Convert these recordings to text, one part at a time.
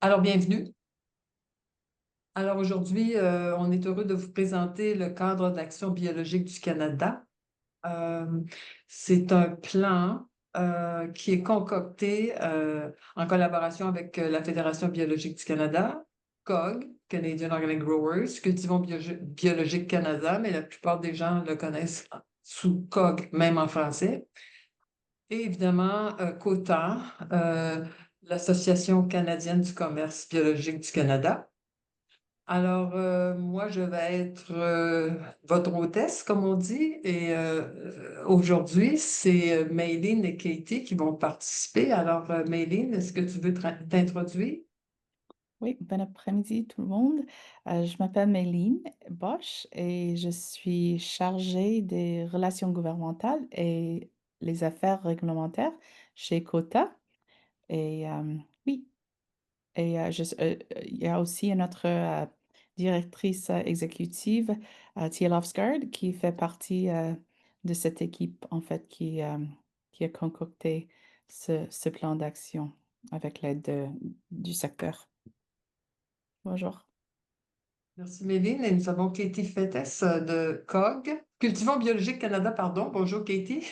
Alors, bienvenue. Alors aujourd'hui, on est heureux de vous présenter le cadre d'action biologique du Canada. Euh, c'est un plan qui est concocté en collaboration avec la Fédération biologique du Canada, COG, Canadian Organic Growers, Cultivons Biologique Canada, mais la plupart des gens le connaissent sous COG, même en français. Et évidemment, COTA, l'Association canadienne du commerce biologique du Canada. Alors, moi, je vais être votre hôtesse, comme on dit, et aujourd'hui, c'est Maylene et Katie qui vont participer. Alors, Maylene, est-ce que tu veux t'introduire? Oui, bon après-midi tout le monde. Je m'appelle Méline Bosch et je suis chargée des relations gouvernementales et les affaires réglementaires chez Cota. Et oui, et il y a aussi une autre directrice exécutive, Tia Lofsgaard, qui fait partie de cette équipe en fait qui a concocté ce plan d'action avec l'aide du secteur. Bonjour. Merci, Méline. Et nous avons Katie Fettes de COG, Cultivons Biologique Canada, pardon. Bonjour, Katie.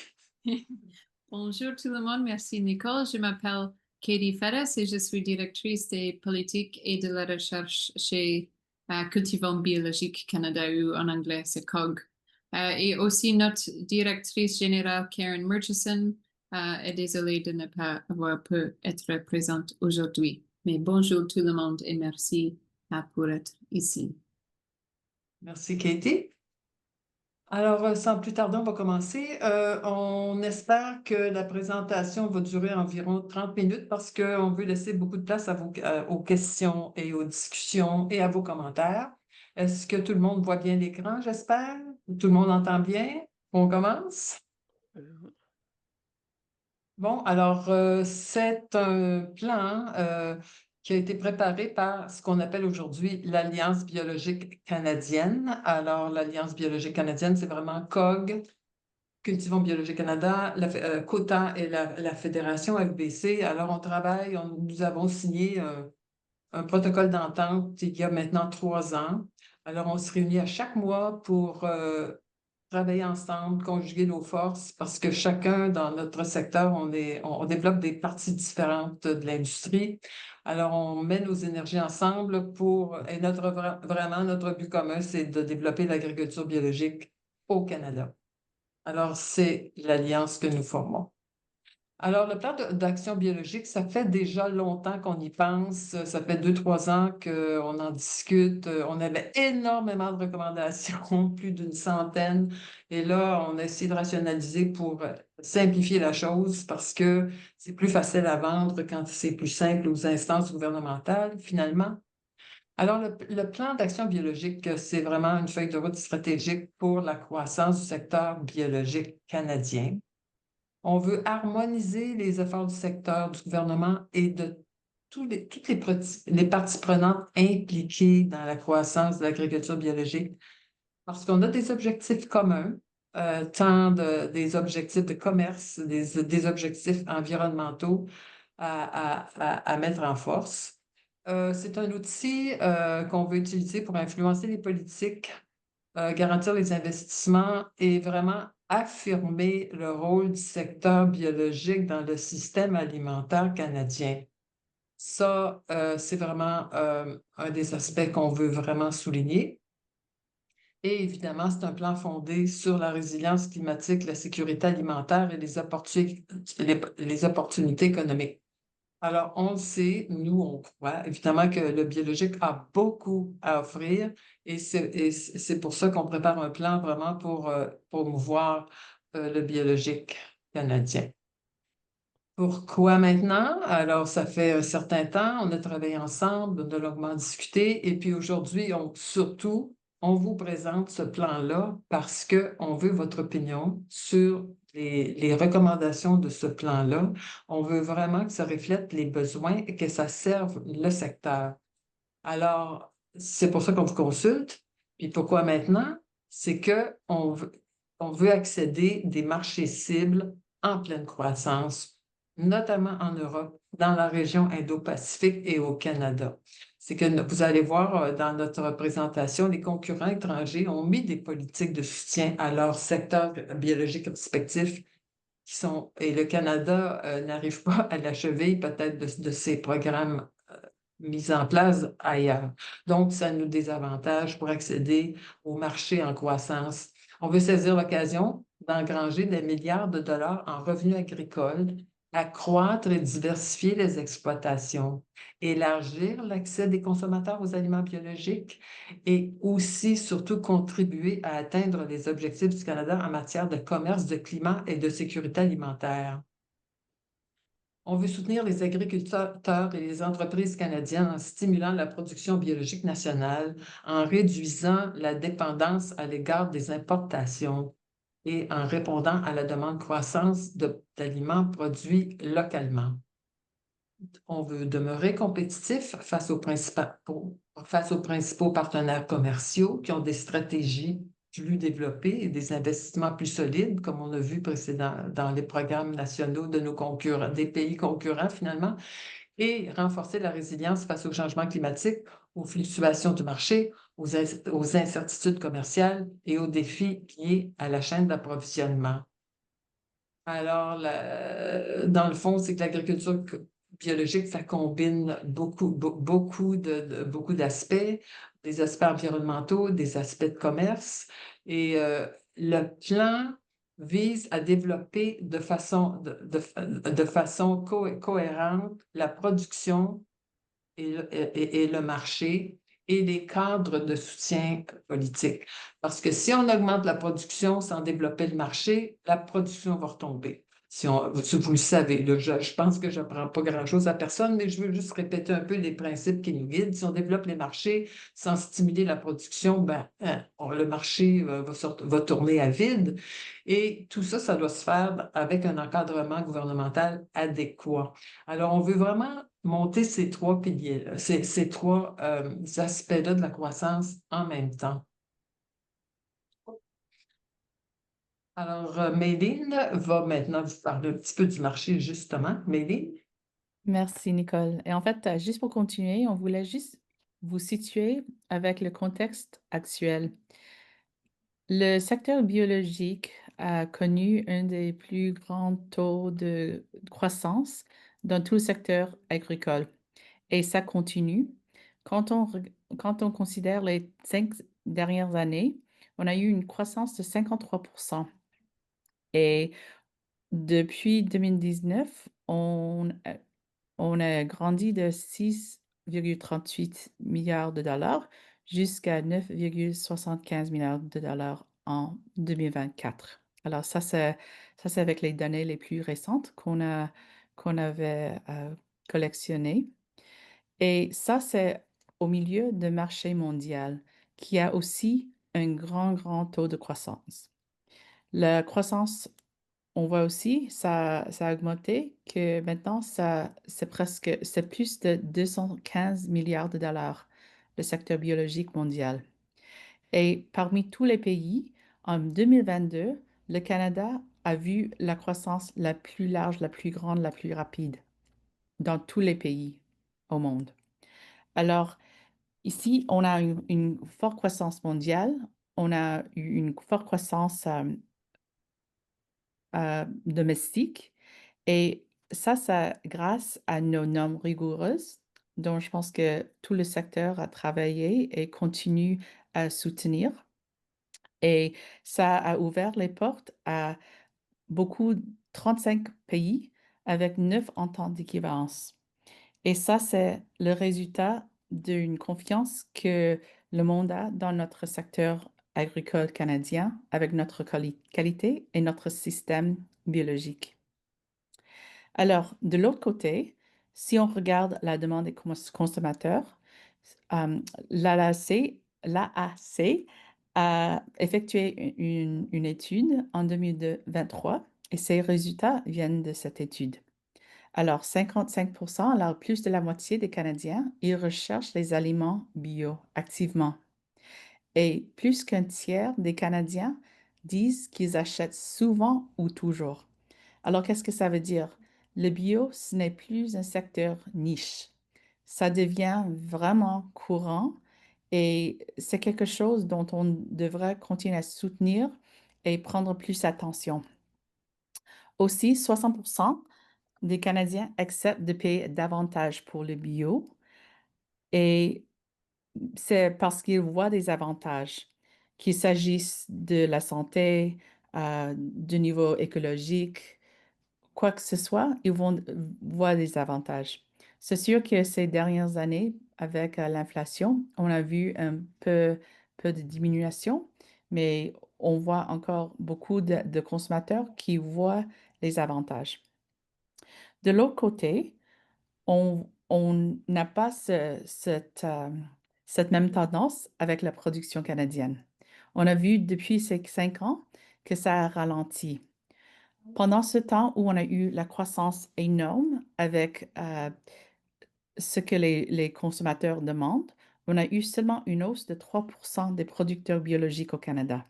Bonjour tout le monde, merci Nicole. Je m'appelle Katie Ferres et je suis directrice des politiques et de la recherche chez Cultivons Biologique Canada ou en anglais c'est COG. Et aussi notre directrice générale Karen Murchison est désolée de ne pas avoir pu être présente aujourd'hui. Mais bonjour tout le monde et merci pour être ici. Merci, Katie. Alors, sans plus tarder, on va commencer. On espère que la présentation va durer environ 30 minutes parce qu'on veut laisser beaucoup de place aux questions et aux discussions et à vos commentaires. Est-ce que tout le monde voit bien l'écran, j'espère? Tout le monde entend bien? On commence? Bon, alors, c'est un plan qui a été préparé par ce qu'on appelle aujourd'hui l'Alliance biologique canadienne. Alors, l'Alliance biologique canadienne, c'est vraiment COG, Cultivons Biologique Canada, COTA et la Fédération FBC. Alors, on travaille, nous avons signé un protocole d'entente il y a maintenant 3 ans. Alors, on se réunit à chaque mois pour travailler ensemble, conjuguer nos forces, parce que chacun dans notre secteur, on développe des parties différentes de l'industrie. Alors, on met nos énergies ensemble et vraiment, notre but commun, c'est de développer l'agriculture biologique au Canada. Alors, c'est l'alliance que nous formons. Alors, le plan d'action biologique, ça fait déjà longtemps qu'on y pense. Ça fait 2, 3 ans qu'on en discute. On avait énormément de recommandations, plus d'une centaine. Et là, on a essayé de rationaliser pour simplifier la chose parce que c'est plus facile à vendre quand c'est plus simple aux instances gouvernementales, finalement. Alors, le plan d'action biologique, c'est vraiment une feuille de route stratégique pour la croissance du secteur biologique canadien. On veut harmoniser les efforts du secteur, du gouvernement et de toutes les parties prenantes impliquées dans la croissance de l'agriculture biologique parce qu'on a des objectifs communs, des objectifs de commerce, des objectifs environnementaux à mettre en force. C'est un outil qu'on veut utiliser pour influencer les politiques, garantir les investissements et vraiment affirmer le rôle du secteur biologique dans le système alimentaire canadien. Ça, c'est vraiment un des aspects qu'on veut vraiment souligner. Et évidemment, c'est un plan fondé sur la résilience climatique, la sécurité alimentaire et les opportunités économiques. Alors, on le sait, nous, on croit évidemment que le biologique a beaucoup à offrir et c'est pour ça qu'on prépare un plan vraiment pour promouvoir le biologique canadien. Pourquoi maintenant? Alors, ça fait un certain temps, on a travaillé ensemble, on a longuement discuté, et puis aujourd'hui, surtout, on vous présente ce plan-là parce qu'on veut votre opinion sur les recommandations de ce plan-là. On veut vraiment que ça reflète les besoins et que ça serve le secteur. Alors, c'est pour ça qu'on vous consulte. Puis pourquoi maintenant? C'est qu'on veut accéder des marchés cibles en pleine croissance notamment en Europe, dans la région Indo-Pacifique et au Canada. C'est que vous allez voir dans notre présentation, les concurrents étrangers ont mis des politiques de soutien à leur secteur biologique respectif et le Canada n'arrive pas à l'achever peut-être de ces programmes mis en place ailleurs. Donc, ça nous désavantage pour accéder au marché en croissance. On veut saisir l'occasion d'engranger des milliards de dollars en revenus agricoles, accroître et diversifier les exploitations, élargir l'accès des consommateurs aux aliments biologiques et aussi, surtout, contribuer à atteindre les objectifs du Canada en matière de commerce, de climat et de sécurité alimentaire. On veut soutenir les agriculteurs et les entreprises canadiennes en stimulant la production biologique nationale, en réduisant la dépendance à l'égard des importations et en répondant à la demande croissante d'aliments produits localement. On veut demeurer compétitif face aux principaux partenaires commerciaux qui ont des stratégies plus développées et des investissements plus solides, comme on a vu dans les programmes nationaux de nos concurrents, des pays concurrents finalement, et renforcer la résilience face aux changements climatiques, aux fluctuations du marché, aux incertitudes commerciales et aux défis liés à la chaîne d'approvisionnement. Alors, dans le fond, c'est que l'agriculture biologique, ça combine beaucoup d'aspects, des aspects environnementaux, des aspects de commerce. Et le plan vise à développer de façon cohérente la production et le marché et les cadres de soutien politique. Parce que si on augmente la production sans développer le marché, la production va retomber. Vous le savez, là, je pense que je n'apprends pas grand-chose à personne, mais je veux juste répéter un peu les principes qui nous guident. Si on développe les marchés sans stimuler la production, le marché va tourner à vide. Et tout ça, ça doit se faire avec un encadrement gouvernemental adéquat. Alors, on veut vraiment monter ces trois piliers, ces trois aspects-là de la croissance en même temps. Alors, Méline va maintenant vous parler un petit peu du marché, justement. Méline? Merci, Nicole. Et en fait, juste pour continuer, on voulait juste vous situer avec le contexte actuel. Le secteur biologique a connu un des plus grands taux de croissance dans tout le secteur agricole et ça continue. Quand on considère les 5 dernières années, on a eu une croissance de 53%. Et depuis 2019, on a grandi de 6,38 milliards de dollars jusqu'à 9,75 milliards de dollars en 2024. Alors ça, c'est avec les données les plus récentes qu'on avait collectionnées. Et ça, c'est au milieu de marché mondial qui a aussi un grand taux de croissance. La croissance, on voit aussi, ça a augmenté, que maintenant, c'est plus de 215 milliards de dollars, le secteur biologique mondial. Et parmi tous les pays, en 2022, le Canada a vu la croissance la plus large, la plus grande, la plus rapide dans tous les pays au monde. Alors, ici, on a une forte croissance mondiale, on a eu une forte croissance domestique et ça grâce à nos normes rigoureuses, dont je pense que tout le secteur a travaillé et continue à soutenir. Et ça a ouvert les portes à 35 pays avec 9 ententes d'équivalence. Et ça, c'est le résultat d'une confiance que le monde a dans notre secteur agricole canadien avec notre qualité et notre système biologique. Alors, de l'autre côté, si on regarde la demande des consommateurs, euh, l'AAC a effectué une étude en 2023 et ces résultats viennent de cette étude. Alors, 55%, alors plus de la moitié des Canadiens, ils recherchent les aliments bio activement. Et plus qu'un tiers des Canadiens disent qu'ils achètent souvent ou toujours. Alors, qu'est-ce que ça veut dire? le bio, ce n'est plus un secteur niche. Ça devient vraiment courant et c'est quelque chose dont on devrait continuer à soutenir et prendre plus attention. Aussi, 60% des Canadiens acceptent de payer davantage pour le bio et c'est parce qu'ils voient des avantages, qu'il s'agisse de la santé, du niveau écologique, quoi que ce soit, ils vont voir des avantages. C'est sûr que ces dernières années, avec l'inflation, on a vu un peu de diminution, mais on voit encore beaucoup de consommateurs qui voient les avantages. De l'autre côté, on n'a pas cette même tendance avec la production canadienne. On a vu depuis ces 5 ans que ça a ralenti. Pendant ce temps où on a eu la croissance énorme avec ce que les consommateurs demandent, on a eu seulement une hausse de 3% des producteurs biologiques au Canada.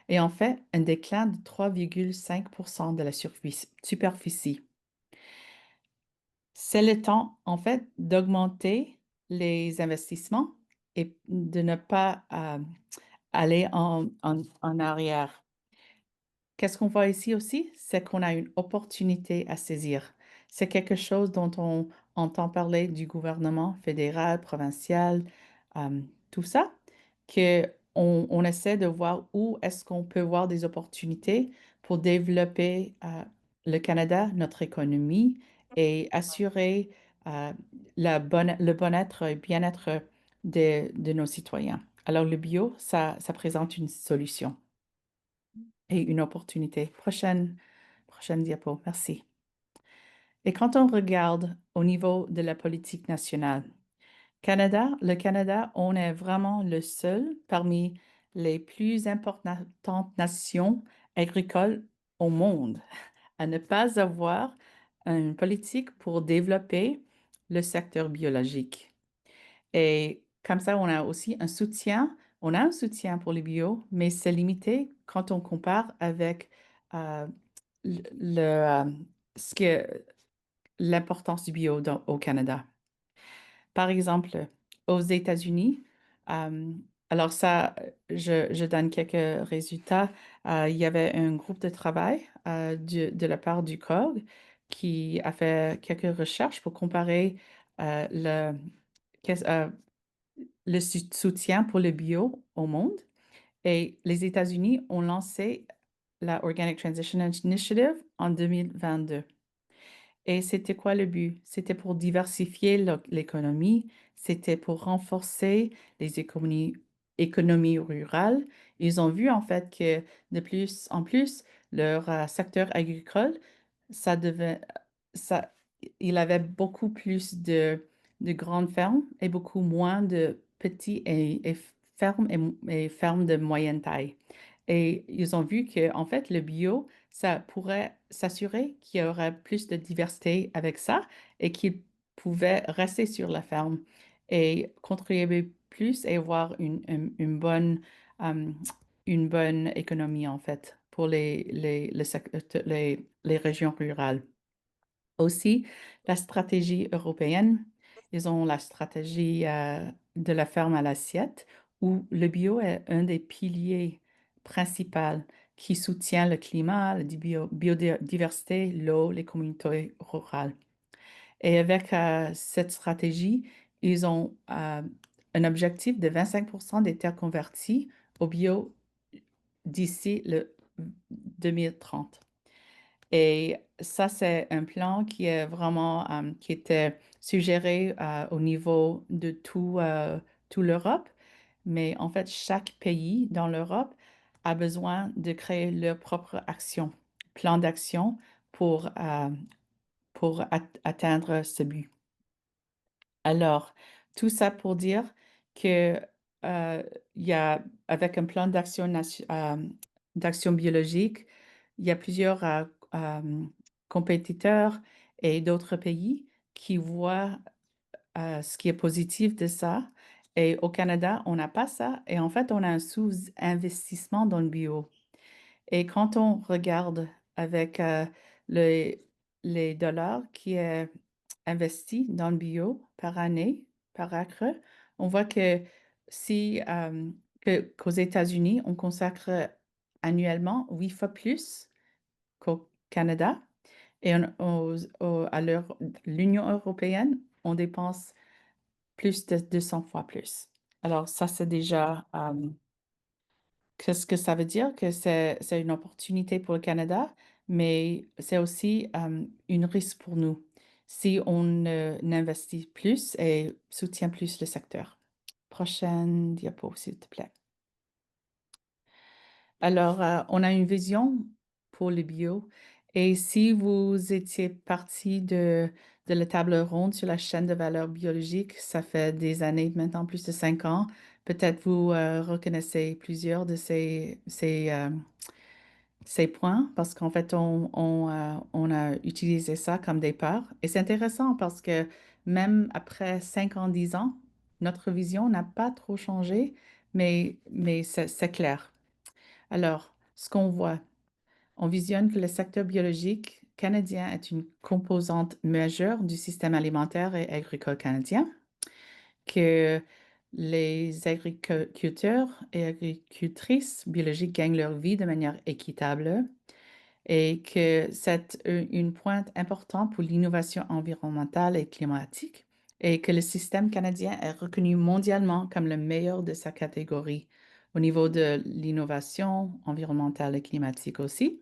Et en fait, un déclin de 3,5% de la superficie. C'est le temps, en fait, d'augmenter les investissements et de ne pas aller en arrière. Qu'est-ce qu'on voit ici aussi? C'est qu'on a une opportunité à saisir. C'est quelque chose dont on entend parler du gouvernement fédéral, provincial, euh, tout ça, que on essaie de voir où est-ce qu'on peut voir des opportunités pour développer le Canada, notre économie et assurer le bon-être et bien-être de nos citoyens. Alors, le bio, ça présente une solution et une opportunité. Prochaine diapo, merci. Et quand on regarde au niveau de la politique nationale, le Canada, on est vraiment le seul parmi les plus importantes nations agricoles au monde à ne pas avoir une politique pour développer le secteur biologique. Et comme ça, on a un soutien pour le bio, mais c'est limité quand on compare avec euh, le, ce que l'importance du bio au Canada. Par exemple, aux États-Unis, euh, alors ça, je donne quelques résultats. Il y avait un groupe de travail de la part du COG qui a fait quelques recherches pour comparer qu'est-ce- euh, le soutien pour le bio au monde. Et les États-Unis ont lancé la Organic Transition Initiative en 2022. Et c'était quoi le but? C'était pour diversifier l'économie, c'était pour renforcer les économies rurales. Ils ont vu en fait que de plus en plus, leur secteur agricole, ça devait, ça, il avait beaucoup plus de grandes fermes et beaucoup moins de petits et fermes et fermes de moyenne taille. Et ils ont vu que, en fait, le bio, ça pourrait s'assurer qu'il y aurait plus de diversité avec ça et qu'ils pouvaient rester sur la ferme et contribuer plus et avoir euh, une bonne économie, en fait, pour les régions rurales. Aussi, la stratégie européenne, ils ont la stratégie de la ferme à l'assiette, où le bio est un des piliers principaux qui soutient le climat, la biodiversité, l'eau, les communautés rurales. Et avec cette stratégie, ils ont un objectif de 25% des terres converties au bio d'ici le 2030. Et ça, c'est un plan qui est vraiment, qui était suggéré au niveau de tout l'Europe. Mais en fait, chaque pays dans l'Europe a besoin de créer leur propre action, plan d'action pour atteindre ce but. Alors, tout ça pour dire que euh, il y a, avec un plan d'action biologique, il y a plusieurs compétiteurs et d'autres pays qui voient ce qui est positif de ça. Et au Canada, on n'a pas ça. Et en fait, on a un sous-investissement dans le bio. Et quand on regarde avec les, les dollars qui est investi dans le bio par année, par acre, on voit que si qu'aux États-Unis, on consacre annuellement 8 fois plus qu'au Canada et à l'Union européenne, on dépense plus de 200 fois plus. Alors ça, c'est déjà qu'est-ce que ça veut dire? Que c'est une opportunité pour le Canada, mais c'est aussi une risque pour nous si on n'investit plus et soutient plus le secteur. Prochaine diapo, s'il te plaît. Alors, on a une vision pour le bio. Et si vous étiez parti de la table ronde sur la chaîne de valeur biologique, ça fait des années, maintenant plus de 5 ans, peut-être vous reconnaissez plusieurs de ces points parce qu'en fait, on a utilisé ça comme départ. Et c'est intéressant parce que même après 5 ans, 10 ans, notre vision n'a pas trop changé, mais c'est clair. Alors, ce qu'on voit, on visionne que le secteur biologique canadien est une composante majeure du système alimentaire et agricole canadien, que les agriculteurs et agricultrices biologiques gagnent leur vie de manière équitable et que c'est une pointe importante pour l'innovation environnementale et climatique et que le système canadien est reconnu mondialement comme le meilleur de sa catégorie au niveau de l'innovation environnementale et climatique aussi,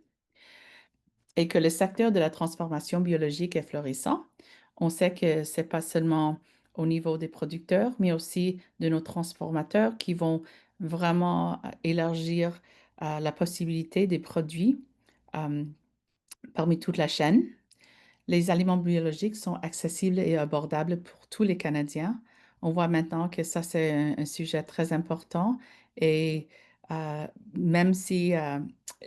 et que le secteur de la transformation biologique est florissant. On sait que ce n'est pas seulement au niveau des producteurs, mais aussi de nos transformateurs qui vont vraiment élargir la possibilité des produits euh, parmi toute la chaîne. Les aliments biologiques sont accessibles et abordables pour tous les Canadiens. On voit maintenant que ça, c'est un sujet très important et euh, même si,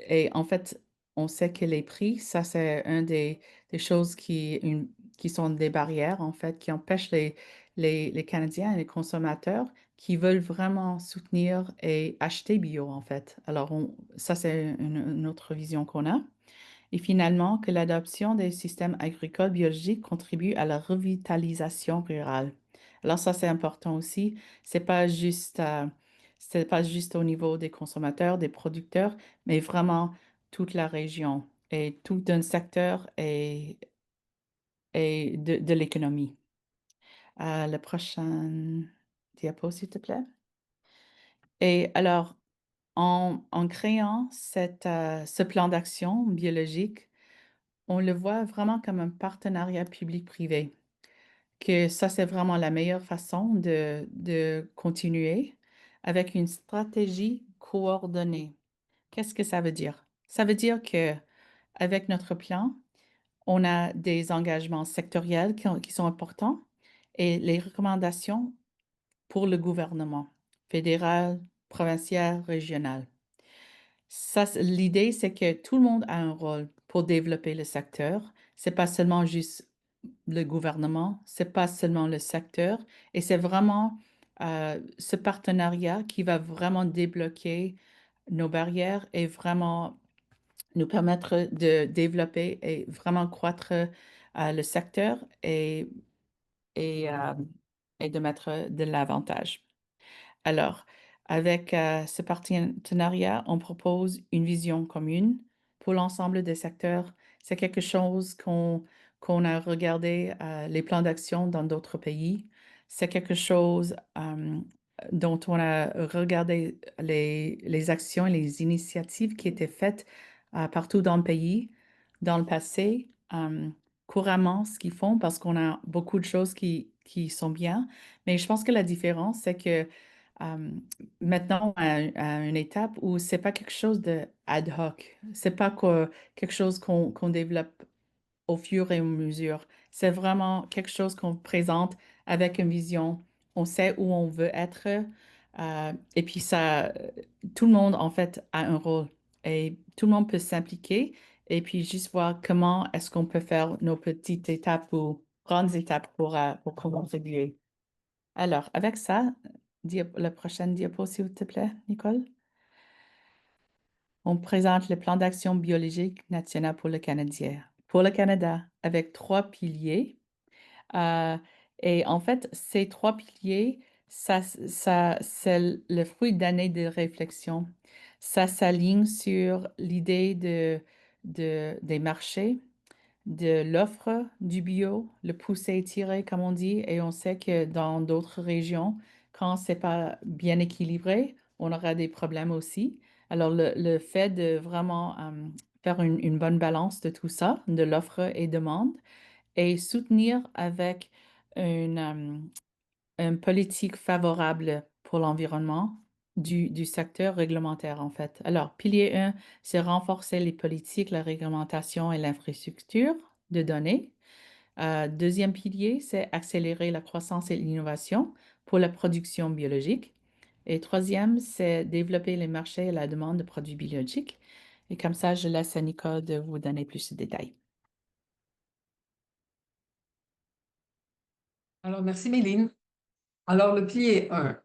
et en fait, on sait que les prix, ça, c'est un des choses qui sont des barrières, en fait, qui empêchent les Canadiens et les consommateurs qui veulent vraiment soutenir et acheter bio, en fait. Alors, ça, c'est une autre vision qu'on a. Et finalement, que l'adoption des systèmes agricoles biologiques contribue à la revitalisation rurale. Alors ça, c'est important aussi. C'est pas juste, c'est pas juste au niveau des consommateurs, des producteurs, mais vraiment toute la région et tout un secteur et de l'économie. La prochaine diapo, s'il te plaît. Et alors, en créant ce plan d'action biologique, on le voit vraiment comme un partenariat public-privé, que ça, c'est vraiment la meilleure façon de continuer avec une stratégie coordonnée. Qu'est-ce que ça veut dire? Ça veut dire que avec notre plan, on a des engagements sectoriels qui sont importants et les recommandations pour le gouvernement fédéral, provincial, régional. Ça, l'idée, c'est que tout le monde a un rôle pour développer le secteur. C'est pas seulement juste le gouvernement, c'est pas seulement le secteur, et c'est vraiment ce partenariat qui va vraiment débloquer nos barrières et vraiment nous permettre de développer et vraiment croître le secteur et, euh, et de mettre de l'avantage. Alors, avec ce partenariat, on propose une vision commune pour l'ensemble des secteurs. C'est quelque chose qu'on a regardé les plans d'action dans d'autres pays. C'est quelque chose dont on a regardé les actions et les initiatives qui étaient faites partout dans le pays, dans le passé, couramment ce qu'ils font parce qu'on a beaucoup de choses qui sont bien. Mais je pense que la différence, c'est que euh, maintenant à une étape où c'est pas quelque chose de ad hoc, c'est pas quelque chose qu'on développe au fur et à mesure. C'est vraiment quelque chose qu'on présente avec une vision. On sait où on veut être et puis ça, tout le monde en fait a un rôle et tout le monde peut s'impliquer et puis juste voir comment est-ce qu'on peut faire nos petites étapes ou grandes étapes pour contribuer. Alors, avec ça, la prochaine diapo, s'il te plaît, Nicole. On présente le plan d'action biologique national pour le Canadien. pour le Canada avec 3 piliers. Euh, et en fait, ces 3 piliers, c'est le fruit d'années de réflexion. Ça s'aligne sur l'idée des marchés, de l'offre du bio, le pousser-tirer, comme on dit. Et on sait que dans d'autres régions, quand c'est pas bien équilibré, on aura des problèmes aussi. Alors, le fait de vraiment faire une bonne balance de tout ça, de l'offre et demande, et soutenir avec une politique favorable pour l'environnement du secteur réglementaire, en fait. Alors, pilier 1, c'est renforcer les politiques, la réglementation et l'infrastructure de données. Deuxième pilier, c'est accélérer la croissance et l'innovation pour la production biologique. Et troisième, c'est développer les marchés et la demande de produits biologiques. Et comme ça, je laisse à Nicole de vous donner plus de détails. Alors, merci Méline. Alors, le pilier 1.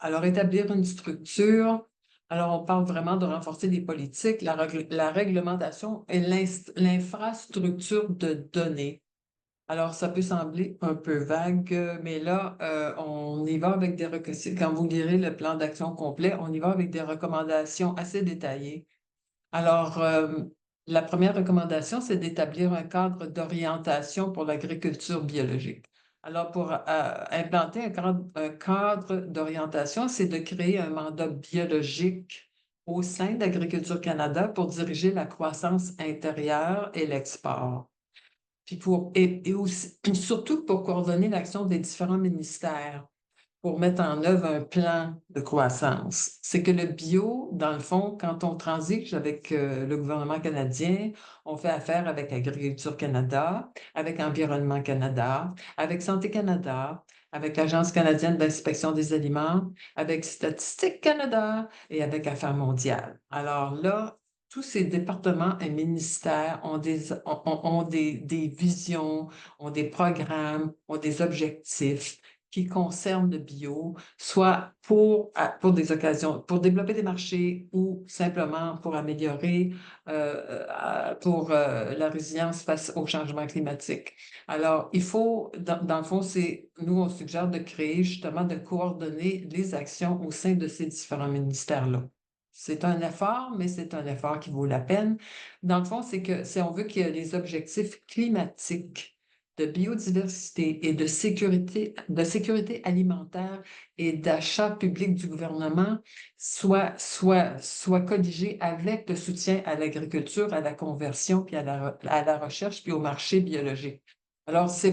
Alors, établir une structure. Alors, on parle vraiment de renforcer les politiques, la réglementation et l'infrastructure de données. Alors, ça peut sembler un peu vague, mais là, on y va avec quand vous lirez le plan d'action complet, on y va avec des recommandations assez détaillées. Alors, la première recommandation, c'est d'établir un cadre d'orientation pour l'agriculture biologique. Alors, pour implanter un cadre d'orientation, c'est de créer un mandat biologique au sein d'Agriculture Canada pour diriger la croissance intérieure et l'export. Puis et aussi, surtout pour coordonner l'action des différents ministères pour mettre en œuvre un plan de croissance. C'est que le bio, dans le fond, quand on transige avec le gouvernement canadien, on fait affaire avec Agriculture Canada, avec Environnement Canada, avec Santé Canada, avec l'Agence canadienne d'inspection des aliments, avec Statistique Canada et avec Affaires mondiales. Alors là, tous ces départements et ministères ont des visions, ont des programmes, ont des objectifs qui concernent le bio, soit pour des occasions, pour développer des marchés ou simplement pour améliorer, pour la résilience face au changement climatique. Alors, il faut, dans le fond, nous, on suggère de créer justement, de coordonner les actions au sein de ces différents ministères-là. C'est un effort, mais c'est un effort qui vaut la peine. Dans le fond, c'est que si on veut que les objectifs climatiques de biodiversité et de sécurité alimentaire et d'achat public du gouvernement soient colligés avec le soutien à l'agriculture, à la conversion, puis à la recherche, puis au marché biologique. Alors, c'est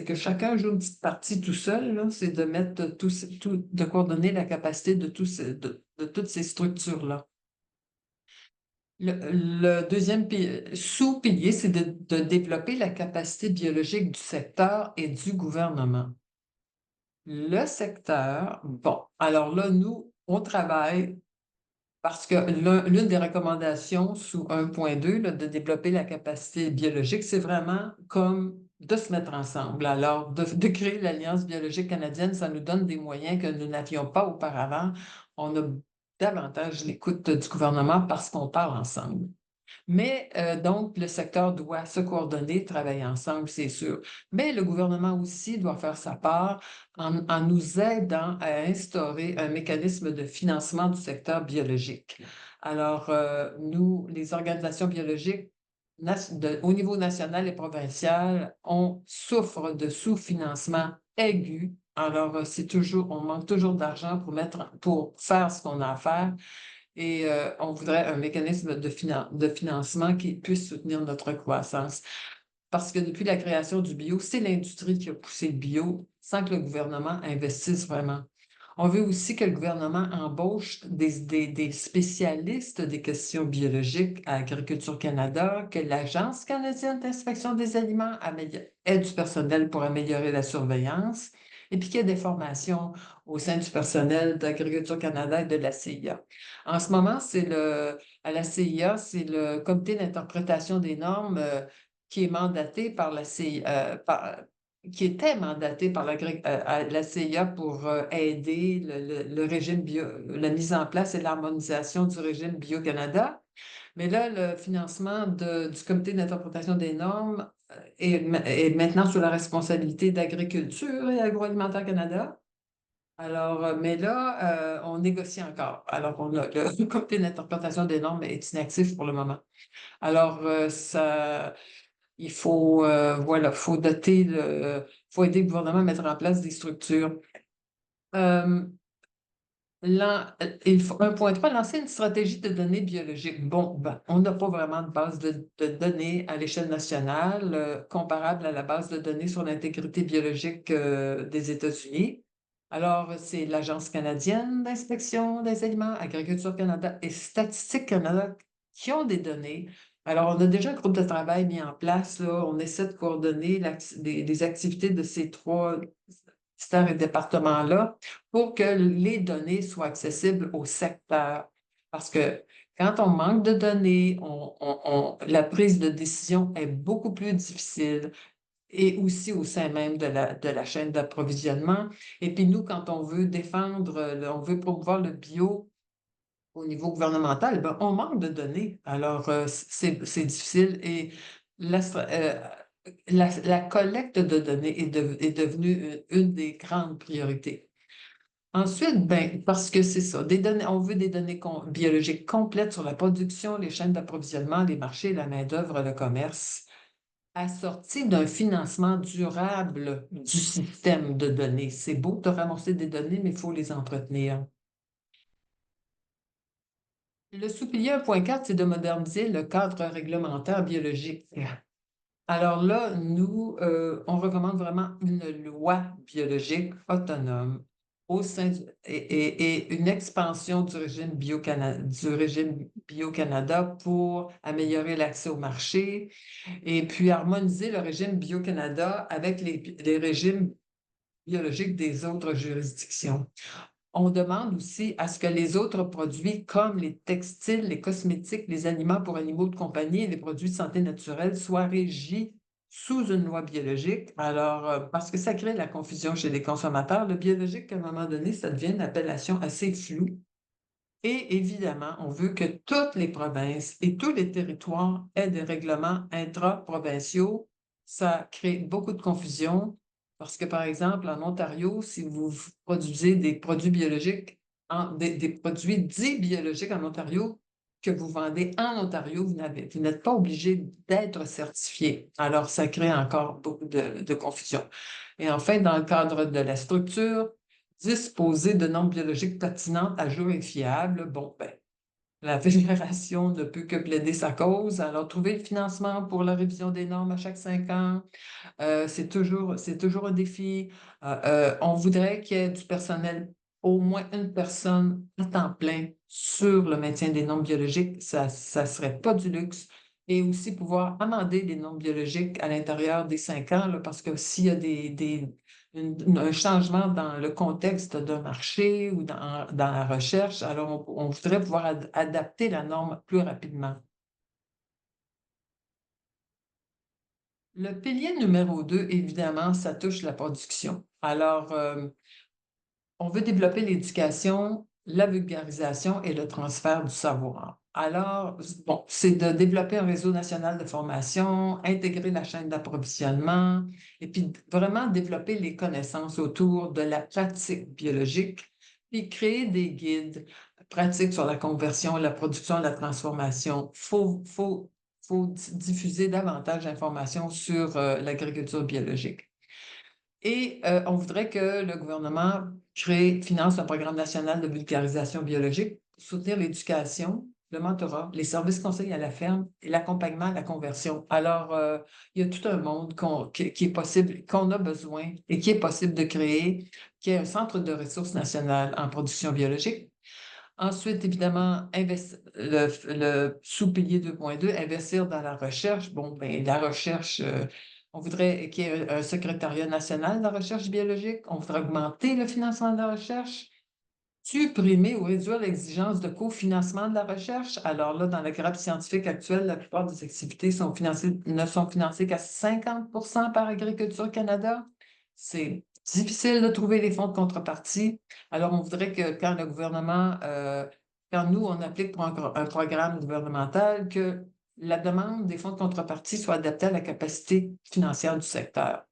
que chacun joue une petite partie tout seul, là, c'est de mettre de coordonner la capacité de toutes ces structures-là. Le deuxième sous-pilier, c'est de développer la capacité biologique du secteur et du gouvernement. Le secteur, bon, alors là, nous, on travaille parce que l'une des recommandations sous 1.2, là, de développer la capacité biologique, c'est vraiment comme de se mettre ensemble. Alors, de créer l'Alliance biologique canadienne, ça nous donne des moyens que nous n'avions pas auparavant. On a davantage l'écoute du gouvernement parce qu'on parle ensemble. Mais donc, le secteur doit se coordonner, travailler ensemble, c'est sûr. Mais le gouvernement aussi doit faire sa part en nous aidant à instaurer un mécanisme de financement du secteur biologique. Alors, nous, les organisations biologiques au niveau national et provincial, on souffre de sous-financement aigu. Alors, on manque toujours d'argent pour faire ce qu'on a à faire. Et on voudrait un mécanisme de financement qui puisse soutenir notre croissance. Parce que depuis la création du bio, c'est l'industrie qui a poussé le bio sans que le gouvernement investisse vraiment. On veut aussi que le gouvernement embauche des spécialistes des questions biologiques à Agriculture Canada, que l'Agence canadienne d'inspection des aliments ait du personnel pour améliorer la surveillance, et puis qu'il y ait des formations au sein du personnel d'Agriculture Canada et de la CIA. En ce moment, à la CIA, c'est le comité d'interprétation des normes qui est mandaté par la CIA, qui était mandaté par la CIA pour aider le régime bio, la mise en place et l'harmonisation du régime Bio-Canada. Mais là, le financement du comité d'interprétation des normes est maintenant sous la responsabilité d'Agriculture et Agroalimentaire Canada. Alors, mais là, on négocie encore. Alors, le comité d'interprétation des normes est inactif pour le moment. Alors, il faut, voilà, faut faut aider le gouvernement à mettre en place des structures. Là, 1.3, lancer une stratégie de données biologiques. Bon, ben, on n'a pas vraiment de base de données à l'échelle nationale comparable à la base de données sur l'intégrité biologique des États-Unis. Alors, c'est l'Agence canadienne d'inspection des aliments, Agriculture Canada et Statistique Canada qui ont des données. Alors, on a déjà un groupe de travail mis en place, là. On essaie de coordonner les activités de ces trois ministères et départements-là pour que les données soient accessibles au secteur. Parce que quand on manque de données, la prise de décision est beaucoup plus difficile et aussi au sein même de la chaîne d'approvisionnement. Et puis nous, quand on veut défendre, on veut promouvoir le bio au niveau gouvernemental, ben, on manque de données. Alors, c'est difficile et la collecte de données est devenue une des grandes priorités. Ensuite, ben, parce que c'est ça, on veut des données biologiques complètes sur la production, les chaînes d'approvisionnement, les marchés, la main-d'œuvre, le commerce, assorties d'un financement durable du système de données. C'est beau de ramasser des données, mais il faut les entretenir. Le sous-pilier 1.4, c'est de moderniser le cadre réglementaire biologique. Alors là, nous, on recommande vraiment une loi biologique autonome au sein et une expansion du régime Bio-Canada pour améliorer l'accès au marché et puis harmoniser le régime Bio-Canada avec les régimes biologiques des autres juridictions. On demande aussi à ce que les autres produits comme les textiles, les cosmétiques, les aliments pour animaux de compagnie et les produits de santé naturelle soient régis sous une loi biologique. Alors, parce que ça crée de la confusion chez les consommateurs, le biologique, à un moment donné, ça devient une appellation assez floue. Et évidemment, on veut que toutes les provinces et tous les territoires aient des règlements intra-provinciaux. Ça crée beaucoup de confusion parce que, par exemple, en Ontario, si vous produisez des produits biologiques, des produits dits biologiques en Ontario, que vous vendez en Ontario, vous n'êtes pas obligé d'être certifié. Alors, ça crée encore beaucoup de confusion. Et enfin, dans le cadre de la structure, disposer de normes biologiques pertinentes, à jour et fiables. Bon, ben, la Fédération ne peut que plaider sa cause. Alors, trouver le financement pour la révision des normes à chaque 5 ans, c'est toujours un défi. On voudrait qu'il y ait du personnel, au moins une personne à temps plein sur le maintien des normes biologiques. Ça ne serait pas du luxe. Et aussi pouvoir amender les normes biologiques à l'intérieur des 5 ans, là, parce que s'il y a un changement dans le contexte d'un marché ou dans la recherche, alors on voudrait pouvoir adapter la norme plus rapidement. Le pilier numéro 2, évidemment, ça touche la production. Alors, on veut développer l'éducation, la vulgarisation et le transfert du savoir. Alors, bon, c'est de développer un réseau national de formation, intégrer la chaîne d'approvisionnement et puis vraiment développer les connaissances autour de la pratique biologique, puis créer des guides pratiques sur la conversion, la production, la transformation. Faut diffuser davantage d'informations sur l'agriculture biologique. Et on voudrait que le gouvernement finance un programme national de vulgarisation biologique pour soutenir l'éducation, le mentorat, les services conseils à la ferme et l'accompagnement à la conversion. Alors, il y a tout un monde qui est possible, qu'on a besoin et qui est possible de créer, qui est un centre de ressources nationales en production biologique. Ensuite, évidemment, le sous-pilier 2.2, investir dans la recherche. Bon, ben, la recherche, on voudrait qu'il y ait un secrétariat national de la recherche biologique. On voudrait augmenter le financement de la recherche, supprimer ou réduire l'exigence de cofinancement de la recherche. Alors là, dans la grappe scientifique actuelle, la plupart des activités ne sont financées qu'à 50 par Agriculture Canada. C'est difficile de trouver les fonds de contrepartie. Alors, on voudrait que quand le gouvernement quand nous, on applique pour un programme gouvernemental, que la demande des fonds de contrepartie soit adaptée à la capacité financière du secteur.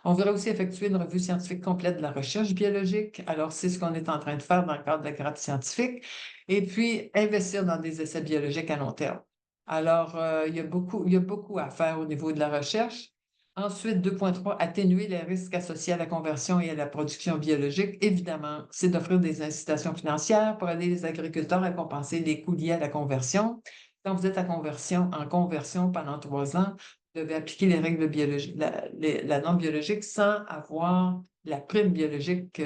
On voudrait aussi effectuer une revue scientifique complète de la recherche biologique. Alors, c'est ce qu'on est en train de faire dans le cadre de la grappe scientifique. Et puis, investir dans des essais biologiques à long terme. Alors, il y a beaucoup à faire au niveau de la recherche. Ensuite, 2.3, atténuer les risques associés à la conversion et à la production biologique. Évidemment, c'est d'offrir des incitations financières pour aider les agriculteurs à compenser les coûts liés à la conversion. Quand vous êtes en conversion pendant 3 ans, vous devez appliquer les règles biologiques, la norme biologique sans avoir la prime biologique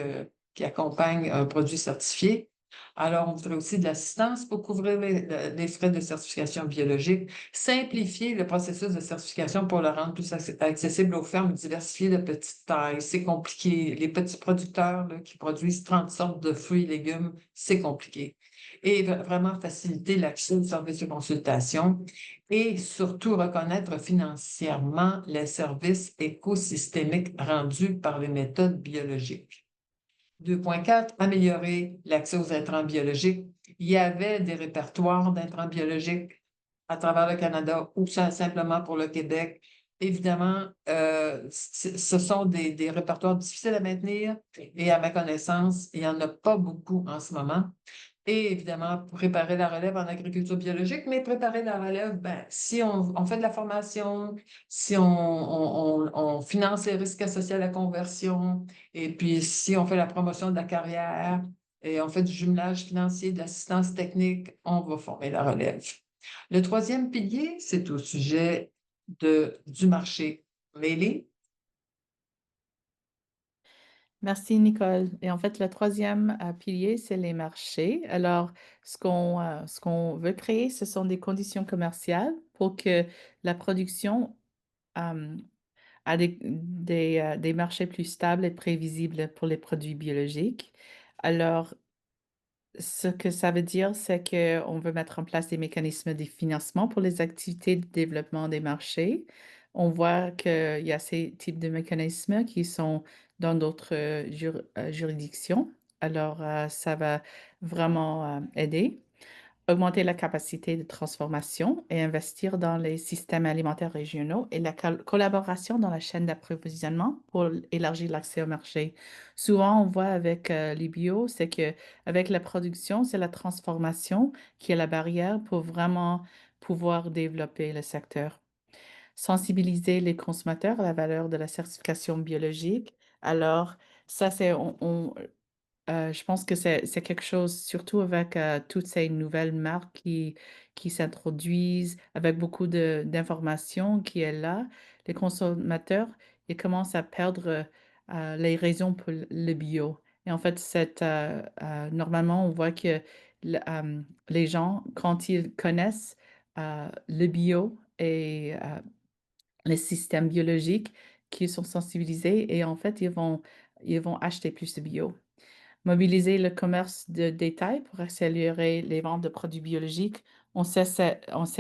qui accompagne un produit certifié. Alors, on voudrait aussi de l'assistance pour couvrir les frais de certification biologique, simplifier le processus de certification pour le rendre plus accessible aux fermes diversifiées de petite taille. C'est compliqué. Les petits producteurs là, qui produisent 30 sortes de fruits et légumes, c'est compliqué. Et vraiment faciliter l'accès aux services de consultation et surtout reconnaître financièrement les services écosystémiques rendus par les méthodes biologiques. 2.4, améliorer l'accès aux intrants biologiques. Il y avait des répertoires d'intrants biologiques à travers le Canada ou simplement pour le Québec. Évidemment, ce sont des répertoires difficiles à maintenir et à ma connaissance, il n'y en a pas beaucoup en ce moment. Et évidemment, préparer la relève en agriculture biologique, mais préparer la relève, ben, si on fait de la formation, si on finance les risques associés à la conversion, et puis si on fait la promotion de la carrière, et on fait du jumelage financier, de l'assistance technique, on va former la relève. Le troisième pilier, c'est au sujet du marché mêlé. Merci, Nicole. Et en fait, le troisième pilier, c'est les marchés. Alors, ce qu'on veut créer, ce sont des conditions commerciales pour que la production a des marchés plus stables et prévisibles pour les produits biologiques. Alors, ce que ça veut dire, c'est qu'on veut mettre en place des mécanismes de financement pour les activités de développement des marchés. On voit qu'il y a ces types de mécanismes qui sont dans d'autres juridictions. Alors, ça va vraiment aider. Augmenter la capacité de transformation et investir dans les systèmes alimentaires régionaux et la collaboration dans la chaîne d'approvisionnement pour élargir l'accès au marché. Souvent, on voit avec les bio, c'est que avec la production, c'est la transformation qui est la barrière pour vraiment pouvoir développer le secteur. Sensibiliser les consommateurs à la valeur de la certification biologique. Alors, ça, je pense que c'est quelque chose, surtout avec toutes ces nouvelles marques qui s'introduisent, avec beaucoup d'informations qui est là, les consommateurs, ils commencent à perdre les raisons pour le bio. Et en fait, normalement, on voit que les gens, quand ils connaissent le bio et les systèmes biologiques, qui sont sensibilisés et en fait, ils vont acheter plus de bio. Mobiliser le commerce de détail pour accélérer les ventes de produits biologiques. On sait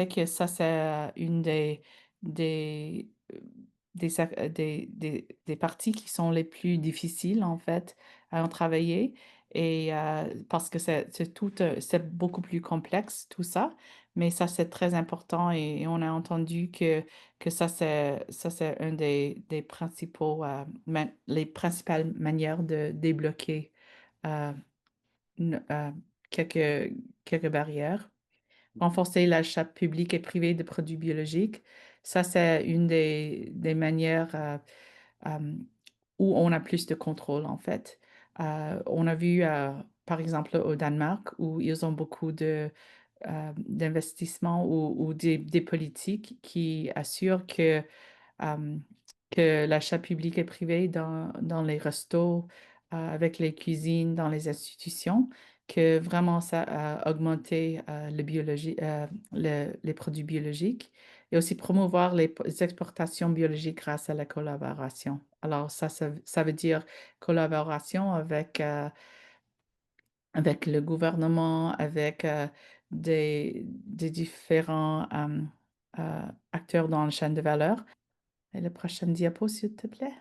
que ça, c'est une des, euh, des parties qui sont les plus difficiles, en fait, à en travailler. Et parce que c'est beaucoup plus complexe, tout ça. Mais ça, c'est très important et on a entendu que ça, c'est un des principaux, les principales manières de débloquer euh, euh, quelques, quelques barrières. Renforcer l'achat public et privé de produits biologiques. Ça, c'est une des manières euh, où on a plus de contrôle, en fait. On a vu, par exemple, au Danemark, où ils ont beaucoup d'investissements ou des politiques qui assurent euh, que l'achat public et privé dans les restos, avec les cuisines, dans les institutions, que vraiment ça a augmenté les produits biologiques et aussi promouvoir les exportations biologiques grâce à la collaboration. Alors ça veut dire collaboration avec le gouvernement, avec des différents acteurs dans la chaîne de valeur. Et la prochaine diapo, s'il te plaît.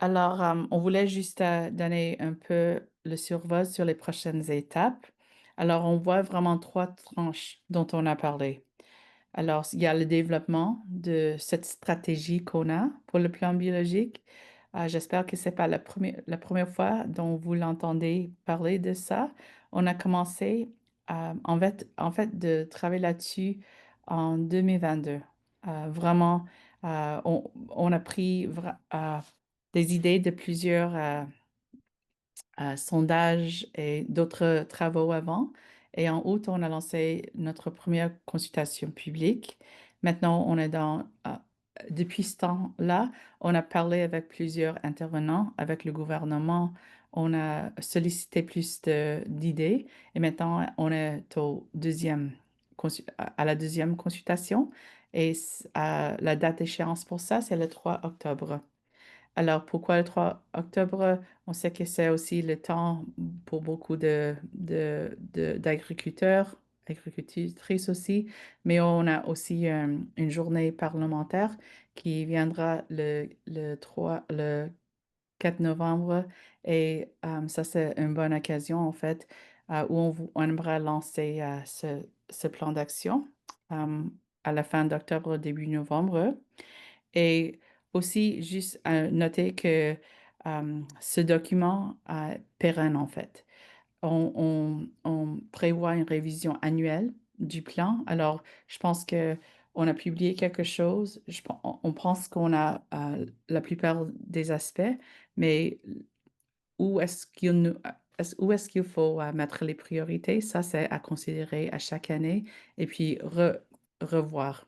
Alors, on voulait juste donner un peu le survol sur les prochaines étapes. Alors, on voit vraiment trois tranches dont on a parlé. Alors, il y a le développement de cette stratégie qu'on a pour le plan biologique. J'espère que ce n'est pas la première fois dont vous l'entendez parler de ça. On a commencé en fait de travailler là-dessus en 2022. Vraiment, on a pris des idées de plusieurs sondages et d'autres travaux avant. Et en août, on a lancé notre première consultation publique. Maintenant, depuis ce temps-là, on a parlé avec plusieurs intervenants, avec le gouvernement. On a sollicité plus d'idées. Et maintenant, on est à la deuxième consultation. Et la date d'échéance pour ça, c'est le 3 octobre. Alors, pourquoi le 3 octobre? On sait que c'est aussi le temps pour beaucoup d'agriculteurs, agricultrices aussi, mais on a aussi une journée parlementaire qui viendra le 4 novembre et ça, c'est une bonne occasion en fait où on aimerait lancer ce plan d'action euh, à la fin d'octobre, début novembre. Et aussi, juste noter que ce document est pérenne, en fait. On prévoit une révision annuelle du plan. Alors, je pense que on a publié quelque chose. On pense qu'on a la plupart des aspects, mais où est-ce où est-ce qu'il faut mettre les priorités? Ça, c'est à considérer à chaque année et puis revoir.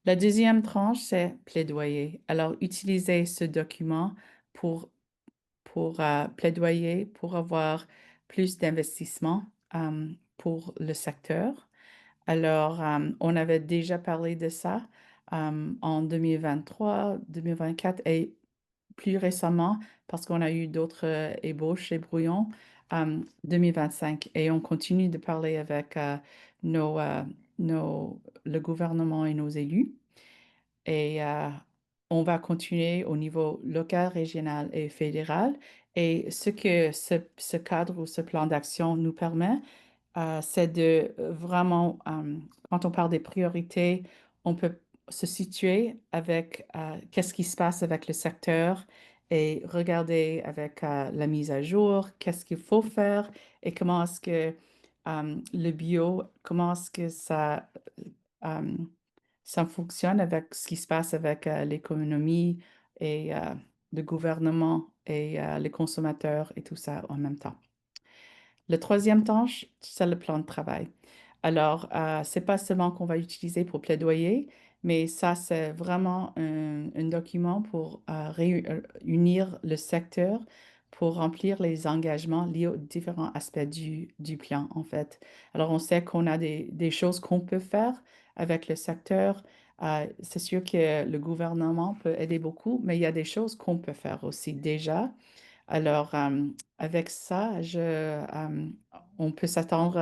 La deuxième tranche, c'est plaidoyer. Alors, utilisez ce document pour, pour plaidoyer, pour avoir plus d'investissement pour le secteur. Alors, on avait déjà parlé de ça en 2023, 2024 et plus récemment, parce qu'on a eu d'autres ébauches et brouillons, 2025. Et on continue de parler avec nos, euh, le gouvernement et nos élus. Et on va continuer au niveau local, régional et fédéral. Et ce que ce cadre ou ce plan d'action nous permet, c'est de vraiment, quand on parle des priorités, on peut se situer avec qu'est-ce qui se passe avec le secteur et regarder avec la mise à jour, qu'est-ce qu'il faut faire et comment est-ce que le bio, comment est-ce que euh, ça fonctionne avec ce qui se passe avec l'économie et le gouvernement et les consommateurs et tout ça en même temps. Le troisième tâche, c'est le plan de travail. Alors, c'est pas seulement qu'on va utiliser pour plaidoyer, mais ça, c'est vraiment un document pour réunir le secteur pour remplir les engagements liés aux différents aspects du plan, en fait. Alors, on sait qu'on a des choses qu'on peut faire avec le secteur. C'est sûr que le gouvernement peut aider beaucoup, mais il y a des choses qu'on peut faire aussi déjà. Alors, avec ça, on peut s'attendre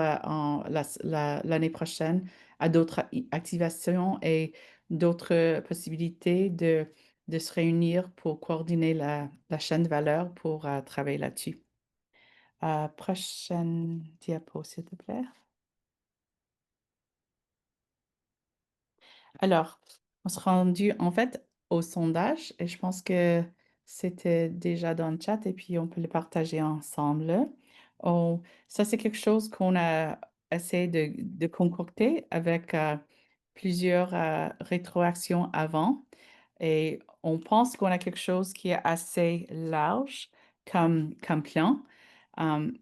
l'année prochaine à d'autres activations et d'autres possibilités de se réunir pour coordonner la chaîne de valeur pour travailler là-dessus. Prochaine diapo, s'il te plaît. Alors, on s'est rendu en fait au sondage et je pense que c'était déjà dans le chat et puis on peut le partager ensemble. Ça, c'est quelque chose qu'on a essayé de concocter avec plusieurs rétroactions avant et on pense qu'on a quelque chose qui est assez large comme plan.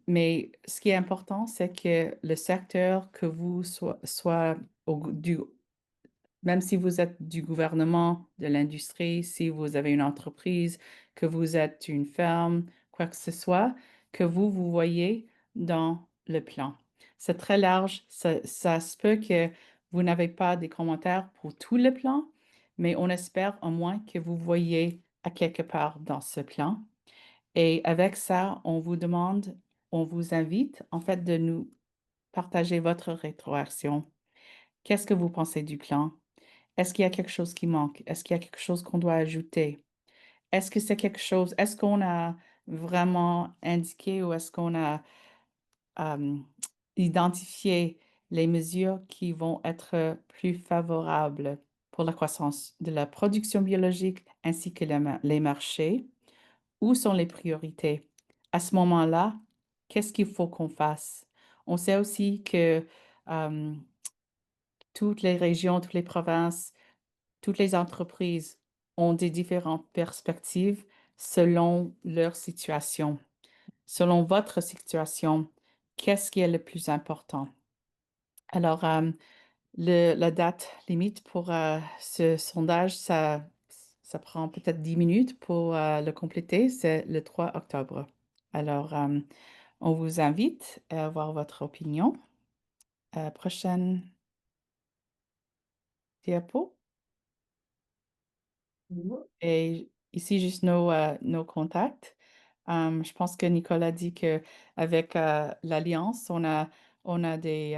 Mais ce qui est important, c'est que le secteur que vous soit même si vous êtes du gouvernement, de l'industrie, si vous avez une entreprise, que vous êtes une ferme, quoi que ce soit, que vous voyez dans le plan. C'est très large. Ça se peut que vous n'avez pas des commentaires pour tout le plan, mais on espère au moins que vous voyez à quelque part dans ce plan. Et avec ça, on vous invite en fait de nous partager votre rétroaction. Qu'est-ce que vous pensez du plan? Est-ce qu'il y a quelque chose qui manque? Est-ce qu'il y a quelque chose qu'on doit ajouter? est-ce que c'est quelque chose, est-ce qu'on a vraiment indiqué ou est-ce qu'on a euh, identifié les mesures qui vont être plus favorables pour la croissance de la production biologique ainsi que les marchés? Où sont les priorités? À ce moment-là, qu'est-ce qu'il faut qu'on fasse? On sait aussi que euh, toutes les régions, toutes les provinces, toutes les entreprises ont des différentes perspectives selon leur situation. Selon votre situation, qu'est-ce qui est le plus important? Alors, la date limite pour ce sondage, ça prend peut-être 10 minutes pour le compléter, c'est le 3 octobre. Alors, on vous invite à avoir votre opinion. Prochaine diapo. Et ici, juste nos contacts. Je pense que Nicole a dit qu'avec l'Alliance, on a on a des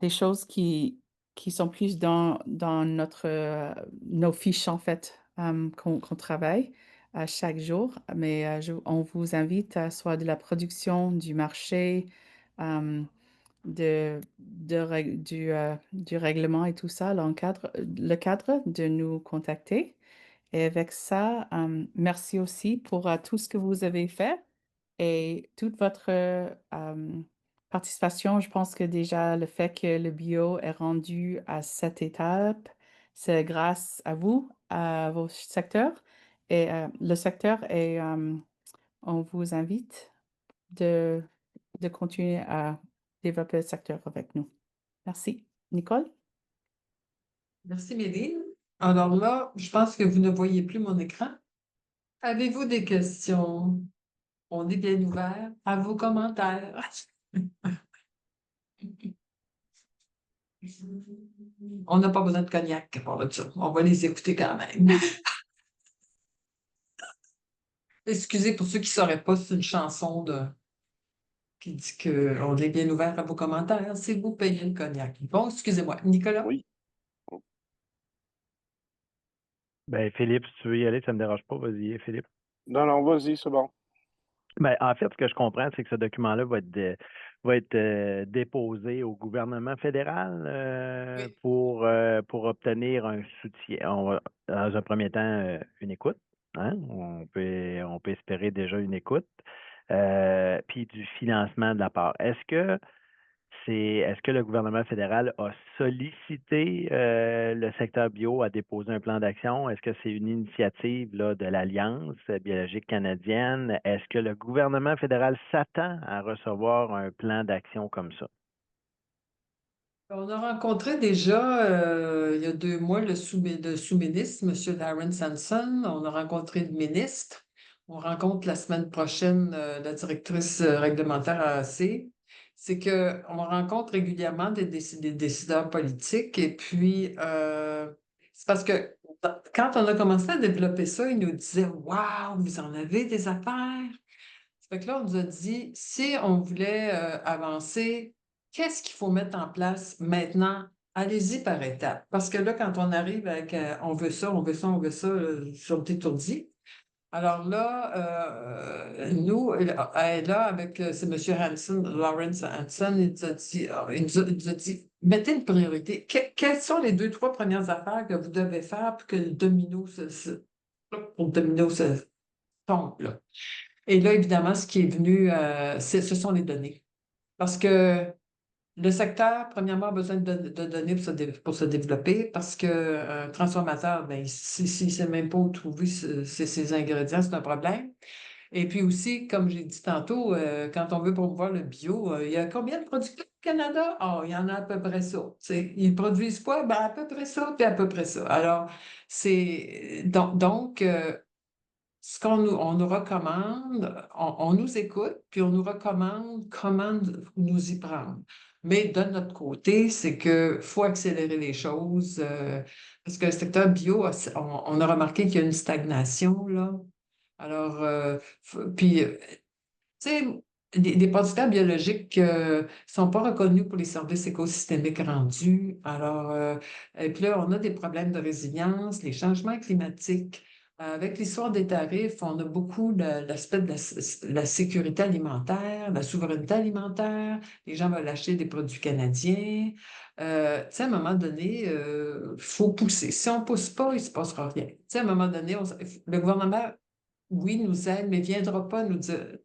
choses qui sont plus dans nos fiches, en fait, qu'on travaille chaque jour. Mais on vous invite à soit de la production, du marché, euh, du règlement et tout ça, le cadre de nous contacter. Et avec ça, merci aussi pour tout ce que vous avez fait et toute votre participation. Je pense que déjà le fait que le bio est rendu à cette étape, c'est grâce à vous, à vos secteurs. Et le secteur, et on vous invite de, de continuer à développer le secteur avec nous. Merci. Nicole? Merci, Méline. Alors là, je pense que vous ne voyez plus mon écran. Avez-vous des questions? On est bien ouvert à vos commentaires. On n'a pas besoin de cognac pour ça. On va les écouter quand même. Excusez pour ceux qui ne sauraient pas, c'est une chanson qui dit qu'on est bien ouvert à vos commentaires. C'est vous payez le cognac. Bon, excusez-moi. Nicolas? Oui. Ben, Philippe, si tu veux y aller, ça ne me dérange pas. Vas-y, Philippe. Non, non, vas-y, c'est bon. Ben, en fait, ce que je comprends, c'est que ce document-là va être déposé au gouvernement fédéral Oui. pour obtenir un soutien. Dans un premier temps, une écoute. Hein? On peut espérer déjà une écoute. Puis du financement de la part. Est-ce que le gouvernement fédéral a sollicité le secteur bio à déposer un plan d'action? Est-ce que c'est une initiative là, de l'Alliance biologique canadienne? Est-ce que le gouvernement fédéral s'attend à recevoir un plan d'action comme ça? On a rencontré déjà, il y a 2 mois, le sous-ministre, M. Darren Sampson. On a rencontré le ministre. On rencontre la semaine prochaine la directrice réglementaire AAC. C'est qu'on rencontre régulièrement des décideurs politiques. Et puis, c'est parce que quand on a commencé à développer ça, ils nous disaient: Waouh, vous en avez des affaires! Ça fait que là, on nous a dit, si on voulait avancer, qu'est-ce qu'il faut mettre en place maintenant? Allez-y par étapes. Parce que là, quand on arrive avec on veut ça, on veut ça, on veut ça, je suis étourdi. Alors là, nous, là, avec c'est M. Hanson, Lawrence Hanson, il nous a dit, il nous a dit, mettez une priorité. Quelles sont les 2, 3 premières affaires que vous devez faire pour que le domino pour le domino se tombe, là? Et là, évidemment, ce qui est venu, ce sont les données. Parce que le secteur, premièrement, a besoin de données pour se développer, parce qu'un transformateur, ben, s'il ne sait même pas où trouver ces ingrédients, c'est un problème. Et puis aussi, comme j'ai dit tantôt, quand on veut promouvoir le bio, il y a combien de producteurs au Canada? Ah, il y en a à peu près ça. Ils produisent quoi? Ben, à peu près ça, puis à peu près ça. Alors, c'est donc, ce on nous recommande, on nous écoute, puis on nous recommande comment nous y prendre. Mais de notre côté, c'est qu'il faut accélérer les choses parce que le secteur bio, on a remarqué qu'il y a une stagnation, là. Alors, puis, tu sais, des producteurs biologiques ne sont pas reconnus pour les services écosystémiques rendus. Alors, et puis là, on a des problèmes de résilience, les changements climatiques. Avec l'histoire des tarifs, on a beaucoup l'aspect de la sécurité alimentaire, la souveraineté alimentaire. Les gens veulent acheter des produits canadiens. Tu sais, à un moment donné, il faut pousser. Si on ne pousse pas, il ne se passera rien. Tu sais, à un moment donné, le gouvernement, oui, nous aide, mais ne viendra pas nous dire,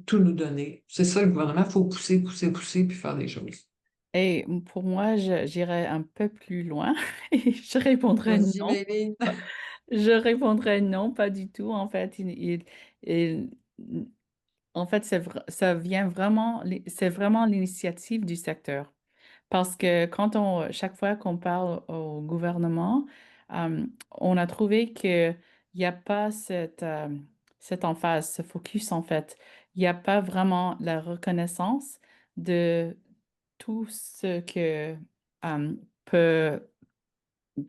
tout nous donner. C'est ça, le gouvernement, il faut pousser, pousser, pousser, puis faire des choses. Et pour moi, j'irais un peu plus loin et je répondrais Vas-y, non. Méline. Je répondrais non, pas du tout. En fait, il- en fait, ça vient vraiment, c'est vraiment l'initiative du secteur. Parce que chaque fois qu'on parle au gouvernement, on a trouvé qu'il n'y a pas cette emphase, ce focus en fait. Il n'y a pas vraiment la reconnaissance de tout ce que euh, peut,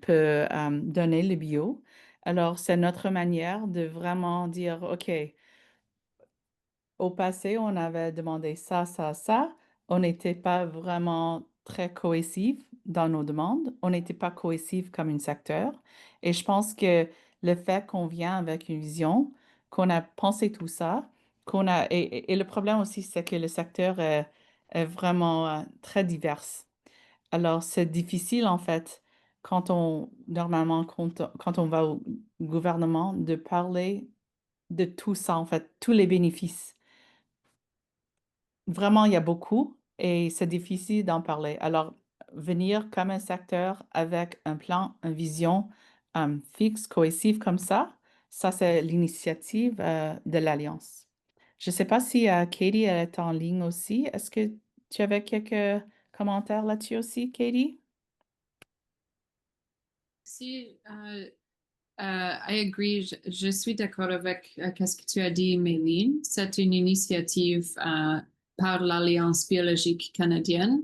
peut donner le bio. Alors, c'est notre manière de vraiment dire, OK, au passé, on avait demandé ça, ça, ça. On n'était pas vraiment très cohésif dans nos demandes. On n'était pas cohésif comme un secteur. Et je pense que le fait qu'on vient avec une vision, qu'on a pensé tout ça, et le problème aussi, c'est que le secteur est vraiment très divers. Alors, c'est difficile en fait, normalement, quand on va au gouvernement, de parler de tout ça, en fait, tous les bénéfices. Vraiment, il y a beaucoup et c'est difficile d'en parler. Alors, venir comme un secteur avec un plan, une vision fixe, cohesive comme ça c'est l'initiative de l'Alliance. Je ne sais pas si Katie elle est en ligne aussi. Est-ce que tu avais quelques commentaires là-dessus aussi, Katie? Si, I agree. Je suis d'accord avec ce que tu as dit, Méline. C'est une initiative par l'Alliance biologique canadienne,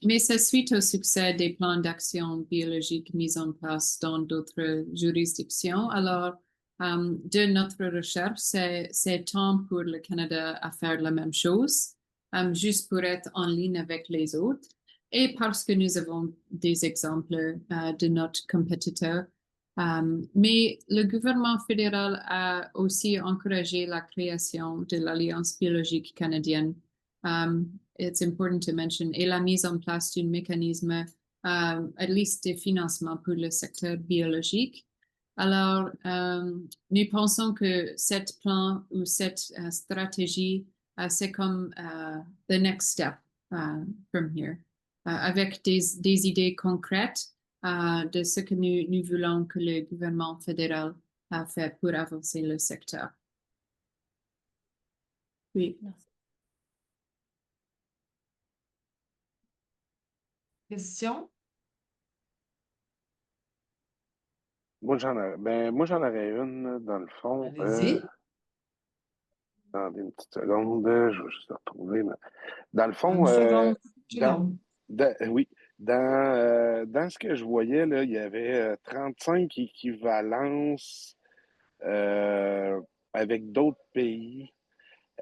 mais c'est suite au succès des plans d'action biologique mis en place dans d'autres juridictions. Alors, de notre recherche, c'est temps pour le Canada à faire la même chose, juste pour être en ligne avec les autres. Et parce que nous avons des exemples de notre compétiteur. Mais le gouvernement fédéral a aussi encouragé la création de l'Alliance biologique canadienne. It's important to mention, et la mise en place d'un mécanisme, at least de financement pour le secteur biologique. Alors, nous pensons que cet plan ou cette stratégie, c'est comme the next step from here, avec des idées concrètes de ce que nous voulons que le gouvernement fédéral a fait pour avancer le secteur. Oui. Merci. Question? Moi, j'en aurais une, dans le fond. Allez-y. Attendez une petite seconde, je vais juste la retrouver. Dans le fond, Une seconde. dans, Seconde. oui, dans ce que je voyais, là, il y avait 35 équivalences avec d'autres pays.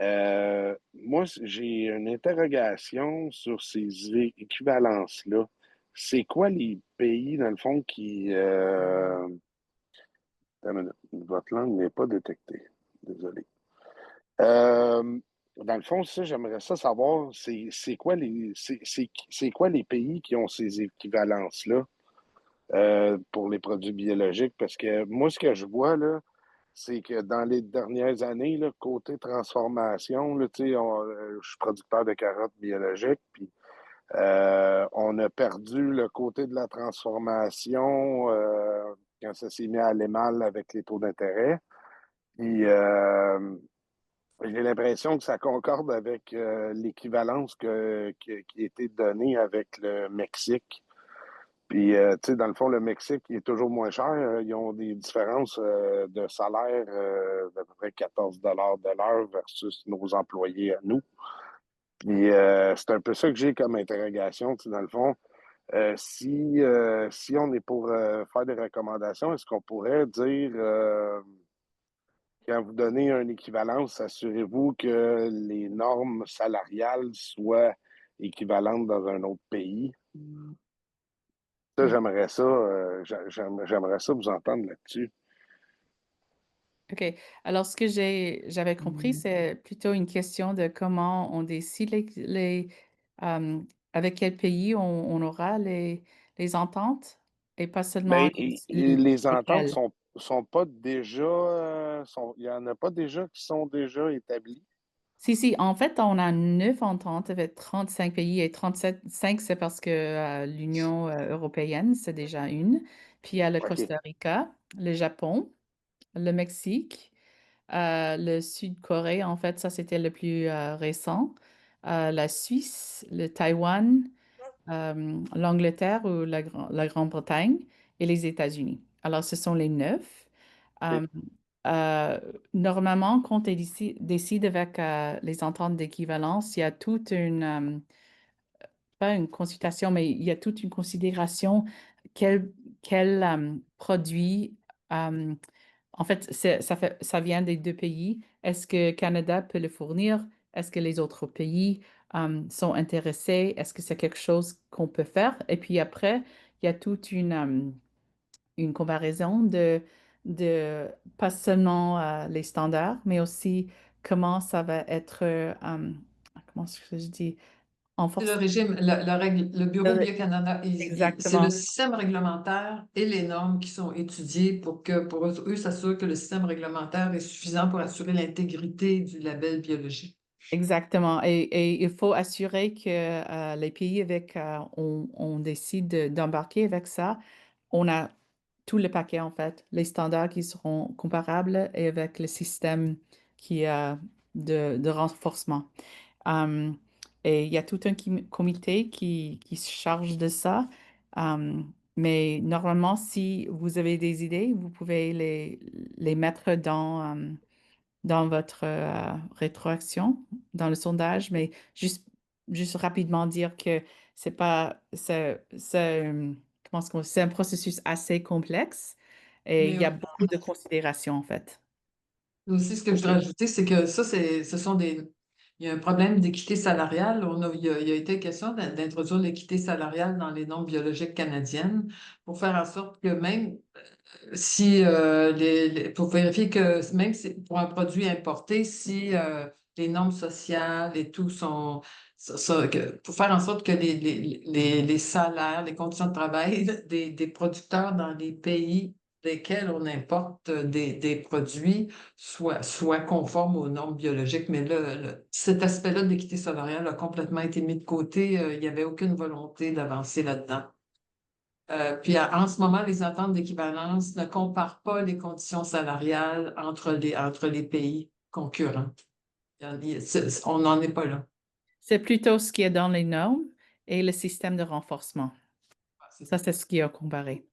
Moi, j'ai une interrogation sur ces équivalences-là. C'est quoi les pays, dans le fond, qui... attends une minute. Votre langue n'est pas détectée. Désolé. Dans le fond, ça, j'aimerais ça savoir, c'est quoi c'est quoi les pays qui ont ces équivalences-là pour les produits biologiques? Parce que moi, ce que je vois, là, c'est que dans les dernières années, là, côté transformation, là, tu sais, je suis producteur de carottes biologiques, puis on a perdu le côté de la transformation quand ça s'est mis à aller mal avec les taux d'intérêt. Puis j'ai l'impression que ça concorde avec l'équivalence qui a été donnée avec le Mexique. Puis, tu sais, dans le fond, le Mexique, il est toujours moins cher. Ils ont des différences de salaire d'à peu près 14 de l'heure versus nos employés à nous. Puis, c'est un peu ça que j'ai comme interrogation, tu sais, dans le fond. Si on est pour faire des recommandations, est-ce qu'on pourrait dire quand vous donnez une équivalence, assurez-vous que les normes salariales soient équivalentes dans un autre pays. Ça, j'aimerais ça vous entendre là-dessus. OK. Alors, ce que j'avais compris, c'est plutôt une question de comment on décide euh, avec quel pays on aura les ententes et pas seulement Ben, les ententes lesquelles. sont pas déjà, il y en a pas déjà qui sont déjà établies. Si, en fait, on a 9 ententes avec 35 pays et 37, 5, c'est parce que l'Union européenne, c'est déjà une. Puis il y a le OK. Costa Rica, le Japon, le Mexique, le Sud-Corée, en fait, ça c'était le plus récent. La Suisse, le Taïwan, l'Angleterre ou la Grande-Bretagne et les États-Unis. Alors, ce sont les 9. OK. Euh, euh, Normalement, quand on décide avec les ententes d'équivalence, il y a toute pas une consultation, mais il y a toute une considération quel produit, euh, en fait, ça vient des deux pays. Est-ce que Canada peut le fournir? Est-ce que les autres pays sont intéressés? Est-ce que c'est quelque chose qu'on peut faire? Et puis après, il y a toute une comparaison de pas seulement les standards, mais aussi comment ça va être, comment est-ce que je dis, C'est le renforcé. régime, le Bureau Bio-Canada, c'est le Exactement. système réglementaire et les normes qui sont étudiées pour eux s'assurer que le système réglementaire est suffisant pour assurer l'intégrité du label biologique. Exactement. Et il faut assurer que les pays avec on décide d'embarquer avec ça, on a tout le paquet en fait, les standards qui seront comparables et avec le système qui a de renforcement. Um, et il y a tout un comité qui se charge de ça. Mais normalement, si vous avez des idées, vous pouvez les mettre dans votre rétroaction, dans le sondage, mais juste rapidement dire que c'est pas, comment est-ce c'est un processus assez complexe et il Mais y a beaucoup de considérations en fait. aussi, ce que je voudrais OK. ajouter, c'est que ça, ce sont il y a un problème d'équité salariale. Il y a été question d'introduire l'équité salariale dans les normes biologiques canadiennes pour faire en sorte que même si pour vérifier que même pour un produit importé, si les normes sociales et tout pour faire en sorte que les salaires, les conditions de travail des producteurs dans les pays desquels on importe des produits soient conformes aux normes biologiques. Mais là, cet aspect-là d'équité salariale a complètement été mis de côté. Il n'y avait aucune volonté d'avancer là-dedans. Puis en ce moment, les attentes d'équivalence ne comparent pas les conditions salariales entre les pays concurrents. On n'en est pas là. C'est plutôt ce qui est dans les normes et le système de renforcement. Ah, c'est Ça, ça. c'est ce qui est comparé.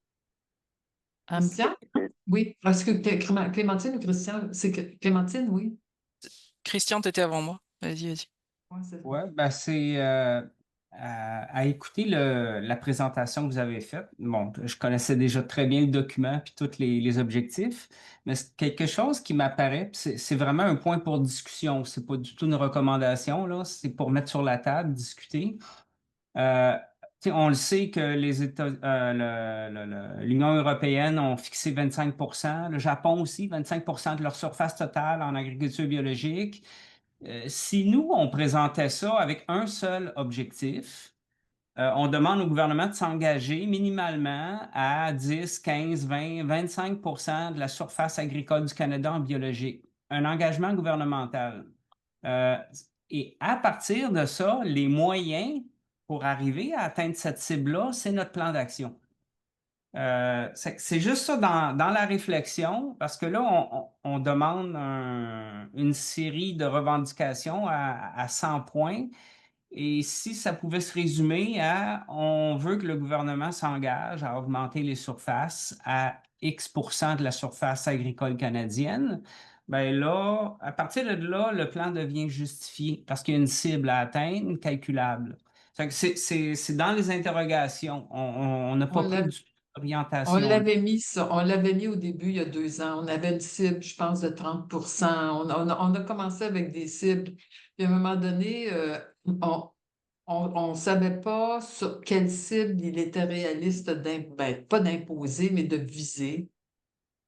Christian? Oui. Est-ce que Clémentine ou Christian? Clémentine, oui. Christian, t'étais avant moi. Vas-y, vas-y. Ouais, c'est ça. Ouais, ben c'est à écouter la présentation que vous avez faite. Bon, je connaissais déjà très bien le document puis tous les objectifs, mais c'est quelque chose qui m'apparaît, puis c'est vraiment un point pour discussion. C'est pas du tout une recommandation, là. C'est pour mettre sur la table, discuter. Euh, tu sais, on le sait que les États, l'Union européenne ont fixé 25%, le Japon aussi, 25% de leur surface totale en agriculture biologique. Si nous, on présentait ça avec un seul objectif, on demande au gouvernement de s'engager minimalement à 10, 15, 20, 25% de la surface agricole du Canada en biologique. Un engagement gouvernemental. Euh, et à partir de ça, les moyens pour arriver à atteindre cette cible-là, c'est notre plan d'action. C'est juste ça dans la réflexion, parce que là, on demande une série de revendications à 100 points. Et si ça pouvait se résumer à on veut que le gouvernement s'engage à augmenter les surfaces à X% de la surface agricole canadienne, ben là, à partir de là, le plan devient justifié parce qu'il y a une cible à atteindre, calculable. Fait que c'est dans les interrogations. On n'a On pas pris lève, du... On orientation. l'avait mis ça, on l'avait mis au début, il y a 2 ans. On avait une cible, je pense, de 30 On a commencé avec des cibles. Puis à un moment donné, on ne savait pas sur quelle cible il était réaliste ben, pas d'imposer, mais de viser.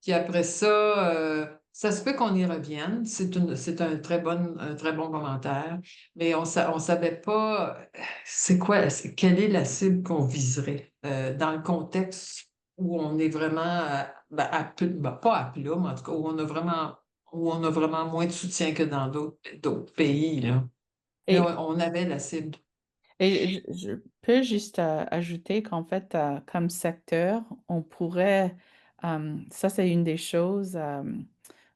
Puis après ça, ça se peut qu'on y revienne. C'est un très bon commentaire. Mais on savait pas quelle est la cible qu'on viserait dans le contexte où on est vraiment ben, pas à plat, mais en tout cas où on a vraiment moins de soutien que dans d'autres pays, là. Mais Et, on avait la cible. et je peux juste ajouter qu'en fait, comme secteur, on pourrait, ça c'est une des choses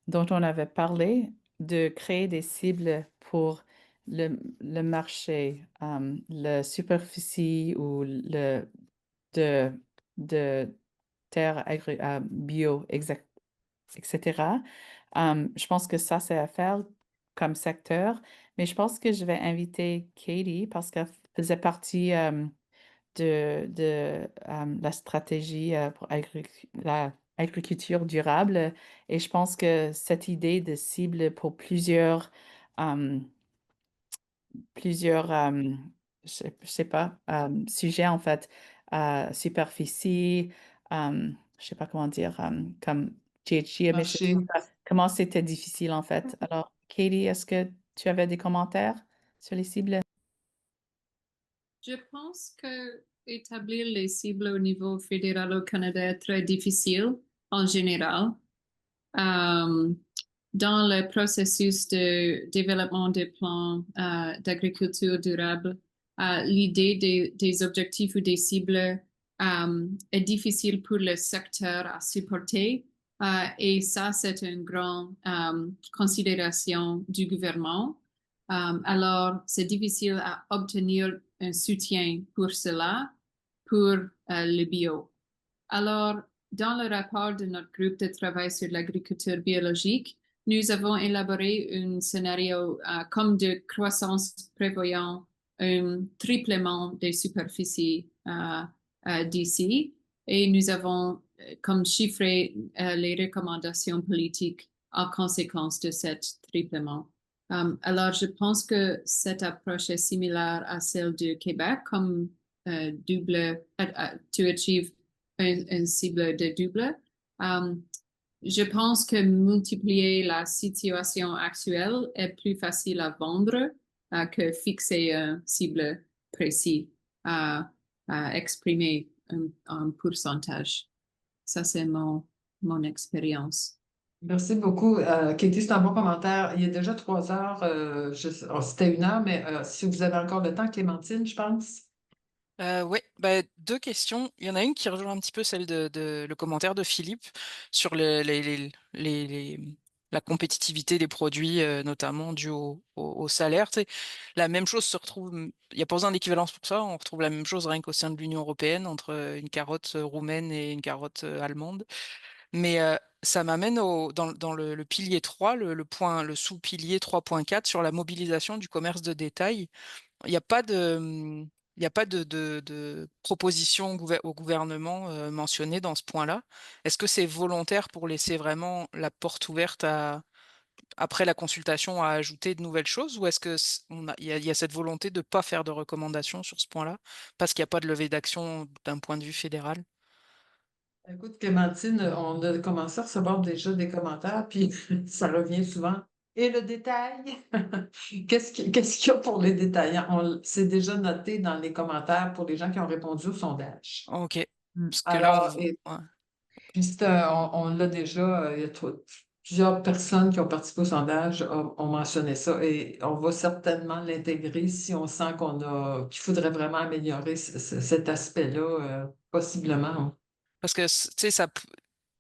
dont on avait parlé, de créer des cibles pour le marché, la superficie ou de, de terre bio, etc. Je pense que ça, c'est à faire comme secteur, mais je pense que je vais inviter Katie parce qu'elle faisait partie de la stratégie pour la agriculture durable et je pense que cette idée de cible pour euh, plusieurs je sais pas, sujets en fait, superficie, je sais pas comment dire, comme GHG emissions, Marché. comment c'était difficile en fait. Alors, Katie, est-ce que tu avais des commentaires sur les cibles? Je pense que établir les cibles au niveau fédéral au Canada est très difficile en général. Euh, dans le processus de développement des plans d'agriculture durable, l'idée des objectifs ou des cibles est difficile pour le secteur à supporter. Et ça, c'est une grande considération du gouvernement. Alors, c'est difficile à obtenir un soutien pour cela, pour le bio. Alors, dans le rapport de notre groupe de travail sur l'agriculture biologique, nous avons élaboré un scénario comme de croissance prévoyant un triplement des superficies d'ici et nous avons comme chiffré les recommandations politiques en conséquence de cet triplement. Alors, je pense que cette approche est similaire à celle du Québec comme double to achieve une cible de double. Je pense que multiplier la situation actuelle est plus facile à vendre que fixer une cible précise à exprimer un pourcentage. Ça, c'est mon expérience. Merci beaucoup. Katie, c'est un bon commentaire. Il est déjà 3 heures. C'était 1 heure, mais si vous avez encore le temps, Clémentine, je pense. Oui, deux questions. Il y en a une qui rejoint un petit peu celle de le commentaire de Philippe sur la compétitivité des produits, notamment dû au salaire. Tu sais, la même chose se retrouve, il n'y a pas besoin d'équivalence pour ça, on retrouve la même chose rien qu'au sein de l'Union européenne entre une carotte roumaine et une carotte allemande. Mais ça m'amène dans le pilier 3, le sous-pilier 3.4 sur la mobilisation du commerce de détail. Il n'y a pas il n'y a pas de proposition au gouvernement mentionnée dans ce point-là. Est-ce que c'est volontaire pour laisser vraiment la porte ouverte après la consultation à ajouter de nouvelles choses ou est-ce que il y a cette volonté de ne pas faire de recommandations sur ce point-là parce qu'il n'y a pas de levée d'action d'un point de vue fédéral? Écoute, Clémentine, on a commencé à recevoir déjà des commentaires, puis ça revient souvent. Et le détail? Qu'est-ce qu'il y a pour les détaillants? C'est déjà noté dans les commentaires pour les gens qui ont répondu au sondage. Ok. Parce que là, Alors, ouais. puis on l'a déjà, il y a plusieurs personnes qui ont participé au sondage ont mentionné ça et on va certainement l'intégrer si on sent qu'il faudrait vraiment améliorer cet aspect-là, possiblement. Parce que, tu sais,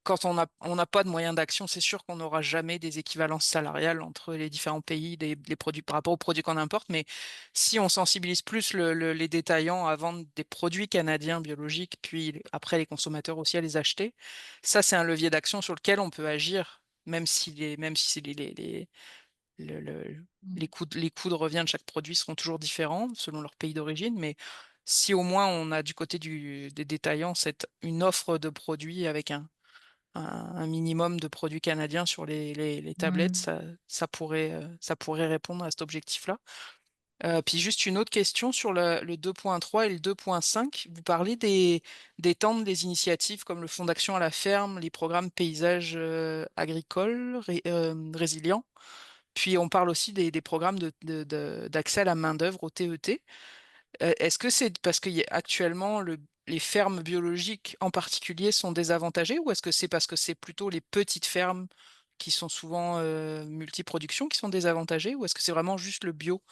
quand on n'a pas de moyens d'action, c'est sûr qu'on n'aura jamais des équivalences salariales entre les différents pays, les produits par rapport aux produits qu'on importe. Mais si on sensibilise plus les détaillants à vendre des produits canadiens biologiques, puis après les consommateurs aussi à les acheter, ça, c'est un levier d'action sur lequel on peut agir, même si le- le- Mm. les coûts de revient de chaque produit seront toujours différents selon leur pays d'origine. Mais si au moins on a du côté des détaillants une offre de produits avec un minimum de produits canadiens sur les tablettes, ça pourrait répondre à cet objectif-là. Puis juste une autre question sur le 2.3 et le 2.5. Vous parlez des tentes des initiatives comme le Fonds d'action à la ferme, les programmes paysages agricoles résilients. Puis on parle aussi des programmes d'accès à la main-d'œuvre au TET. Est-ce que c'est parce qu'actuellement les fermes biologiques en particulier sont désavantagées ou est-ce que c'est parce que c'est plutôt les petites fermes qui sont souvent multiproductions qui sont désavantagées ou est-ce que c'est vraiment juste le bio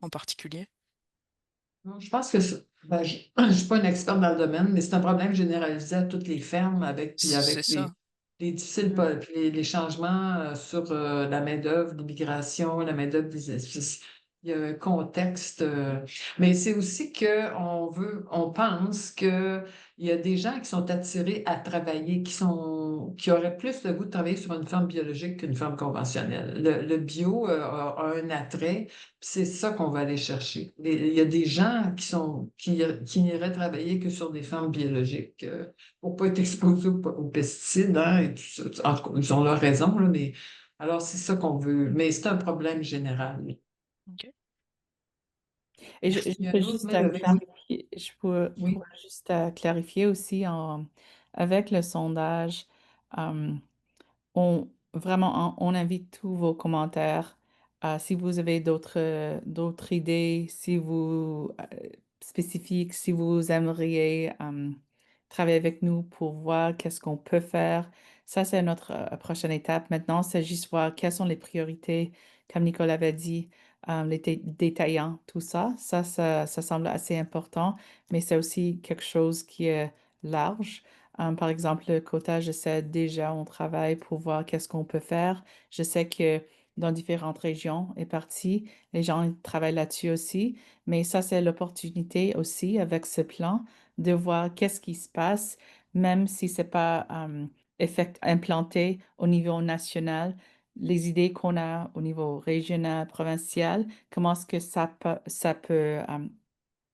en particulier? Non, je pense que ben, je ne suis pas une experte dans le domaine, mais c'est un problème généralisé à toutes les fermes puis C'est avec ça. les difficiles, puis les changements sur la main-d'œuvre, l'immigration, la main-d'œuvre il y a un contexte. Mais c'est aussi on pense qu'il y a des gens qui sont attirés à travailler, qui auraient plus le goût de travailler sur une ferme biologique qu'une ferme conventionnelle. Le bio a un attrait. C'est ça qu'on va aller chercher. Il y a des gens qui n'iraient travailler que sur des fermes biologiques pour pas être exposés aux pesticides, hein, et tout ça. En tout cas, ils ont leur raison, là, mais alors c'est ça qu'on veut. Mais c'est un problème général. Ok. Et Il y a peux une autre juste main levée. clarifier, Oui. pourrais juste clarifier aussi avec le sondage, euh, on invite tous vos commentaires. Si vous avez d'autres idées, si vous spécifiques, si vous aimeriez travailler avec nous pour voir qu'est-ce qu'on peut faire. Ça, c'est notre prochaine étape. Maintenant, c'est juste voir quelles sont les priorités, comme Nicole avait dit, les détaillants, tout ça. Ça semble assez important, mais c'est aussi quelque chose qui est large. Par exemple, le quota, je sais déjà, on travaille pour voir qu'est-ce qu'on peut faire. Je sais que dans différentes régions et parties, les gens ils travaillent là-dessus aussi. Mais ça, c'est l'opportunité aussi avec ce plan de voir qu'est-ce qui se passe, même si c'est pas implanté au niveau national. Les idées qu'on a au niveau régional, provincial, comment est-ce que ça peut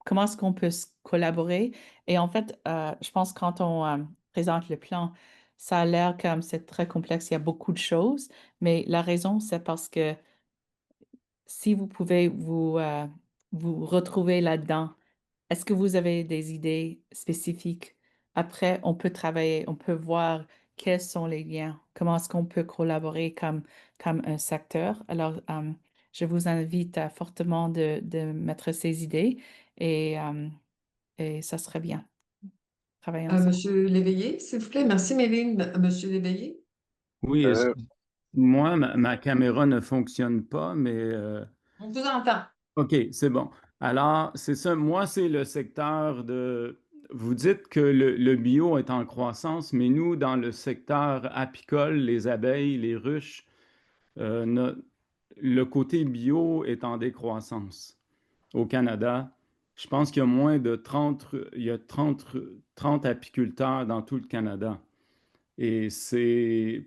comment est-ce qu'on peut collaborer? Et en fait, je pense que quand on présente le plan, ça a l'air comme c'est très complexe, il y a beaucoup de choses, mais la raison, c'est parce que si vous pouvez vous retrouver là-dedans, est-ce que vous avez des idées spécifiques? Après, on peut travailler, on peut voir quels sont les liens, comment est-ce qu'on peut collaborer comme un secteur. Alors, je vous invite fortement de mettre ces idées et, euh, et ça serait bien. Travailler ensemble. Monsieur Léveillé, s'il vous plaît. Merci, Méline. Monsieur Léveillé. Oui, Euh, moi, ma caméra ne fonctionne pas, mais On vous entend. OK, c'est bon. Alors, c'est ça. Moi, c'est le secteur de. Vous dites que le bio est en croissance, mais nous, dans le secteur apicole, les abeilles, les ruches, no- le côté bio est en décroissance au Canada. Je pense qu'il y a moins de 30 apiculteurs dans tout le Canada. Et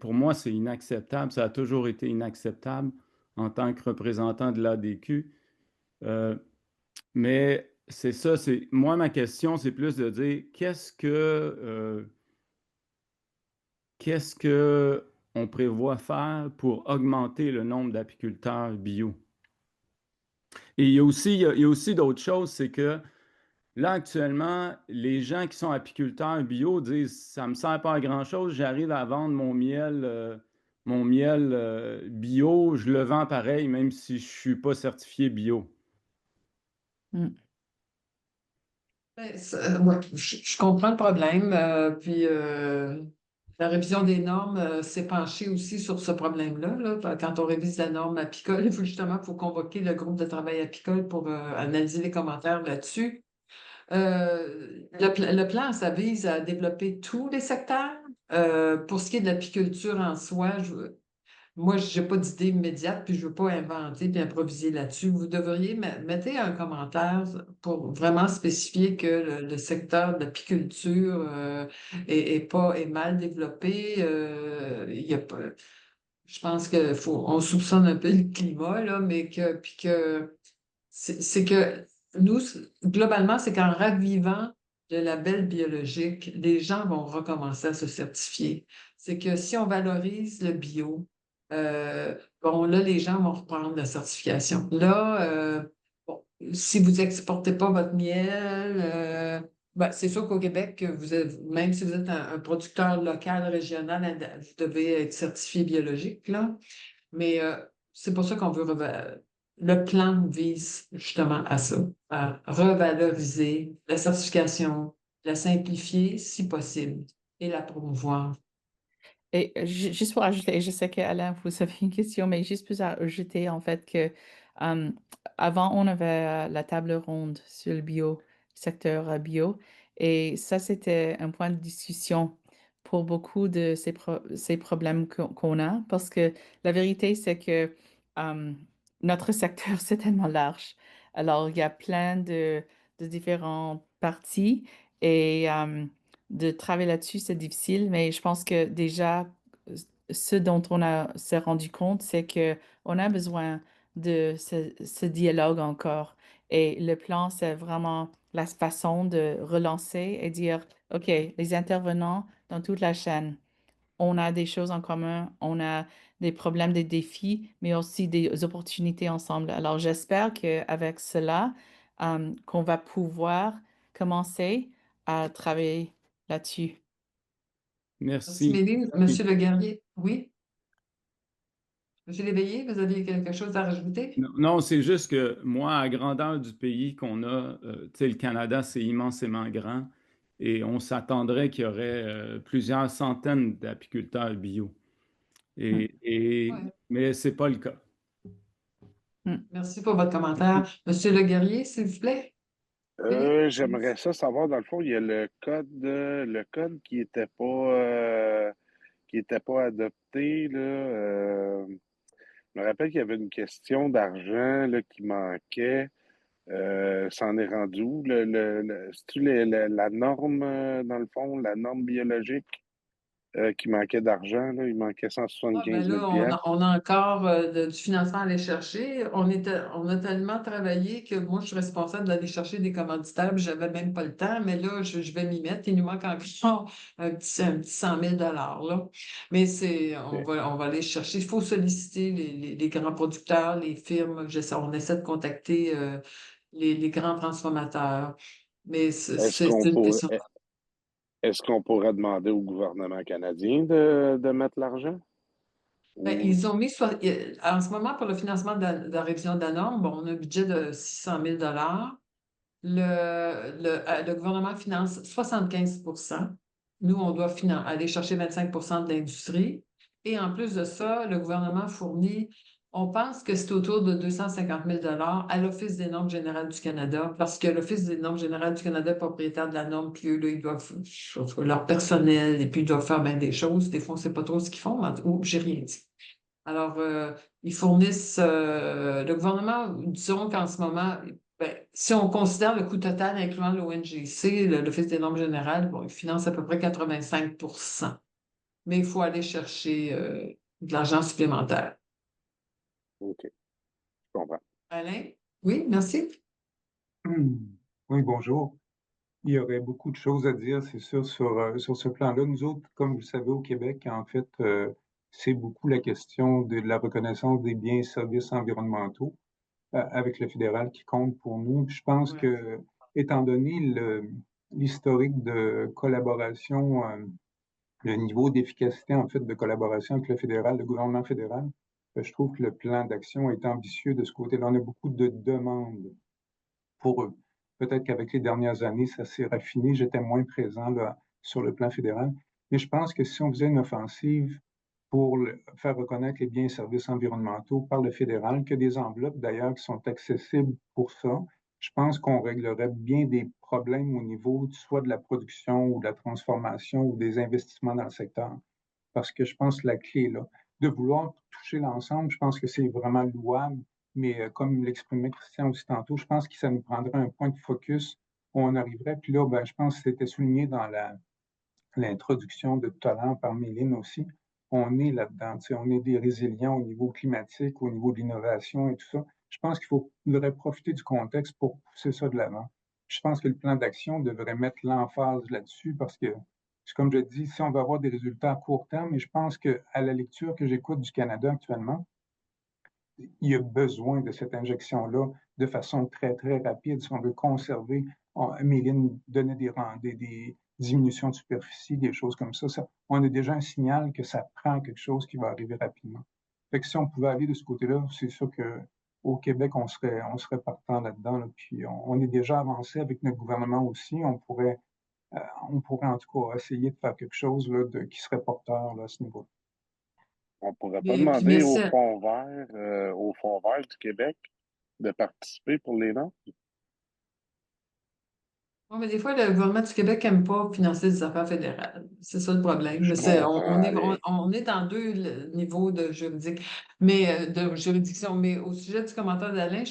pour moi, c'est inacceptable. Ça a toujours été inacceptable en tant que représentant de l'ADQ. Euh, mais c'est ça, moi, ma question, c'est plus de dire qu'est-ce que on prévoit faire pour augmenter le nombre d'apiculteurs bio. Et il y a aussi d'autres choses, c'est que là, actuellement, les gens qui sont apiculteurs bio disent, ça me sert pas à grand-chose, j'arrive à vendre mon miel bio, je le vends pareil, même si je suis pas certifié bio. Mm. Ben, ouais, je comprends le problème. Puis la révision des normes s'est penchée aussi sur ce problème-là. Là. Quand on révise la norme apicole, il faut convoquer le groupe de travail apicole pour analyser les commentaires là-dessus. Le plan, ça vise à développer tous les secteurs. Pour ce qui est de l'apiculture en soi, moi, je n'ai pas d'idée immédiate, puis je ne veux pas inventer puis improviser là-dessus. Vous devriez mettre un commentaire pour vraiment spécifier que le secteur de l'apiculture est mal développé. Il y a pas, je pense on soupçonne un peu le climat, là, mais puis que c'est que nous, globalement, c'est qu'en ravivant le label biologique, les gens vont recommencer à se certifier. C'est que si on valorise le bio, bon, là, les gens vont reprendre la certification. Là, bon, si vous n'exportez pas votre miel, ben, c'est sûr qu'au Québec, même si vous êtes un producteur local, régional, vous devez être certifié biologique, là. Mais c'est pour ça qu'on veut le plan vise justement à ça, à revaloriser la certification, la simplifier si possible et la promouvoir. Et juste pour ajouter, je sais qu'Alain, vous avez une question, mais juste pour ajouter en fait que euh, avant, on avait la table ronde sur le bio, secteur bio, et ça, c'était un point de discussion pour beaucoup de ces problèmes qu'on a, parce que la vérité, c'est que euh, notre secteur, c'est tellement large. Alors, il y a plein de différents parties et de travailler là-dessus, c'est difficile, mais je pense que déjà, ce dont s'est rendu compte, c'est que on a besoin de ce dialogue encore. Et le plan, c'est vraiment la façon de relancer et dire, OK, les intervenants dans toute la chaîne, on a des choses en commun, on a des problèmes, des défis, mais aussi des opportunités ensemble. Alors, j'espère qu'avec cela, qu'on va pouvoir commencer à travailler là-dessus. Merci, Merci. Méline. Monsieur Le Guerrier, oui? Monsieur Léveillé, vous aviez quelque chose à rajouter? Non, non, c'est juste que moi, à grandeur du pays qu'on a, tu sais, le Canada, c'est immensément grand et on s'attendrait qu'il y aurait plusieurs centaines d'apiculteurs bio. Ouais. Mais ce n'est pas le cas. Merci pour votre commentaire. Monsieur Le Guerrier, s'il vous plaît. Oui? J'aimerais ça savoir, dans le fond, il y a le code qui était pas adopté, là. Je me rappelle qu'il y avait une question d'argent, là, qui manquait. Ça en est rendu où? C'est-tu la norme, dans le fond, la norme biologique, qui manquait d'argent, là? Il manquait Ah, ben 175 000 là, on a encore du financement à aller chercher. On a tellement travaillé que moi, je suis responsable d'aller chercher des commanditaires, puis j'avais même pas le temps, mais là, je vais m'y mettre. Il nous manque encore un petit 100 000 là. Mais on va aller chercher. Il faut solliciter les grands producteurs, les firmes. On essaie de contacter les grands transformateurs. Mais Est-ce c'est qu'on une pourrait, question. est-ce qu'on pourrait demander au gouvernement canadien de mettre l'argent? Ben, Ou... ils ont mis, en ce moment, pour le financement de la révision de la norme, bon, on a un budget de 600 000 le gouvernement finance 75. Nous, on doit aller chercher 25 de l'industrie. Et en plus de ça, le gouvernement fournit, on pense que c'est autour de 250 000 à l'Office des normes générales du Canada, parce que l'Office des normes générales du Canada est propriétaire de la norme, puis eux, là, ils doivent, leur personnel, et puis ils doivent faire bien des choses. Des fois, on ne sait pas trop ce qu'ils font, mais j'ai rien dit. Alors, ils fournissent, le gouvernement, disons qu'en ce moment, ben, si on considère le coût total incluant l'ONGC, l'Office des normes générales, bon, il finance à peu près 85. Mais il faut aller chercher de l'argent supplémentaire. OK, je comprends. Alain? Oui, merci. Oui, bonjour. Il y aurait beaucoup de choses à dire, c'est sûr, sur ce plan-là. Nous autres, comme vous le savez, au Québec, en fait, c'est beaucoup la question de la reconnaissance des biens et services environnementaux avec le fédéral qui compte pour nous. Je pense Ouais. que, étant donné l'historique de collaboration, le niveau d'efficacité, en fait, de collaboration avec le fédéral, le gouvernement fédéral, je trouve que le plan d'action est ambitieux de ce côté-là. On a beaucoup de demandes pour eux. Peut-être qu'avec les dernières années, ça s'est raffiné. J'étais moins présent là, sur le plan fédéral. Mais je pense que si on faisait une offensive pour faire reconnaître les biens et services environnementaux par le fédéral, que des enveloppes d'ailleurs qui sont accessibles pour ça, je pense qu'on réglerait bien des problèmes au niveau soit de la production ou de la transformation ou des investissements dans le secteur. Parce que je pense que la clé est là. De vouloir toucher l'ensemble, je pense que c'est vraiment louable, mais comme l'exprimait Christian aussi tantôt, je pense que ça nous prendrait un point de focus où on arriverait. Puis là, ben, je pense que c'était souligné dans l'introduction de tout à l'heure par Méline aussi. On est là-dedans, on est des résilients au niveau climatique, au niveau de l'innovation et tout ça. je pense qu'il faudrait profiter du contexte pour pousser ça de l'avant. Je pense que le plan d'action devrait mettre l'emphase là-dessus parce que, comme je dis, si on veut avoir des résultats à court terme, et je pense qu'à la lecture que j'écoute du Canada actuellement, il y a besoin de cette injection-là de façon très, très rapide si on veut conserver. Méline donnait des diminutions de superficie, des choses comme ça. On a déjà un signal que ça prend quelque chose qui va arriver rapidement. Fait que si on pouvait aller de ce côté-là, c'est sûr qu'au Québec, on serait partant là-dedans. Là. Puis on est déjà avancé avec notre gouvernement aussi. On pourrait en tout cas essayer de faire quelque chose là, qui serait porteur là, à ce niveau-là. On pourrait pas Mais demander ça, au Fonds vert du Québec de participer pour les ventes? ouais, mais des fois, le gouvernement du Québec n'aime pas financer des affaires fédérales. C'est ça le problème. Je Mais comprends, mais on est dans deux niveaux de juridiction. Mais au sujet du commentaire d'Alain,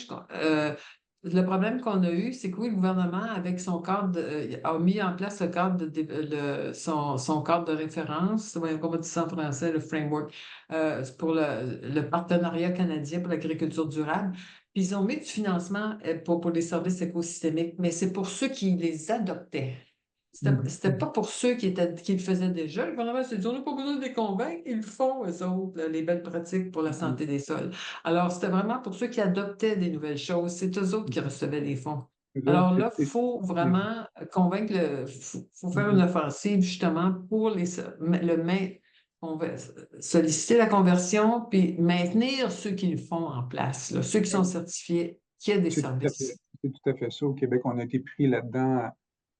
le problème qu'on a eu, c'est que oui, le gouvernement, avec son cadre, a mis en place le cadre son cadre de référence, voyons comment on dit ça en français, le framework, pour le partenariat canadien pour l'agriculture durable. Puis ils ont mis du financement pour les services écosystémiques, mais c'est pour ceux qui les adoptaient. C'était pas pour ceux qui le faisaient déjà. Le gouvernement s'est dit, on n'a pas besoin de les convaincre, ils le font, eux autres, là, les belles pratiques pour la santé des sols. Alors, c'était vraiment pour ceux qui adoptaient des nouvelles choses. C'est eux autres qui recevaient les fonds. Eux autres, Alors là, il faut vraiment convaincre faut faire une offensive justement pour on va solliciter la conversion puis maintenir ceux qui le font en place, là, ceux qui sont certifiés, qui aient des services. C'est tout à fait ça. Au Québec, on a été pris là-dedans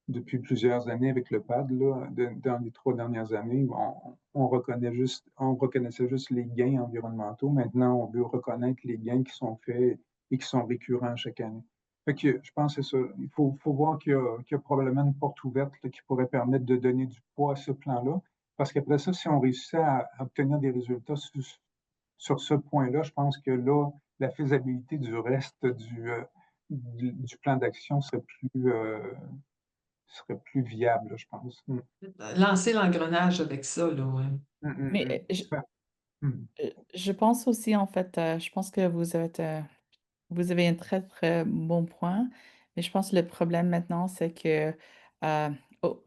depuis plusieurs années avec le PAD. Là, dans les 3 dernières années, on reconnaissait juste les gains environnementaux. Maintenant, on veut reconnaître les gains qui sont faits et qui sont récurrents chaque année. Fait que je pense que c'est ça. Il faut voir qu'il y a probablement une porte ouverte là, qui pourrait permettre de donner du poids à ce plan-là. Parce qu'après ça, si on réussit à obtenir des résultats sur ce point-là, je pense que là, la faisabilité du reste du plan d'action serait plus viable, je pense. Lancer l'engrenage avec ça, là, ouais. Mais Mm. je pense aussi, en fait, je pense que vous avez un très, très bon point. Mais je pense que le problème maintenant, c'est que euh, au,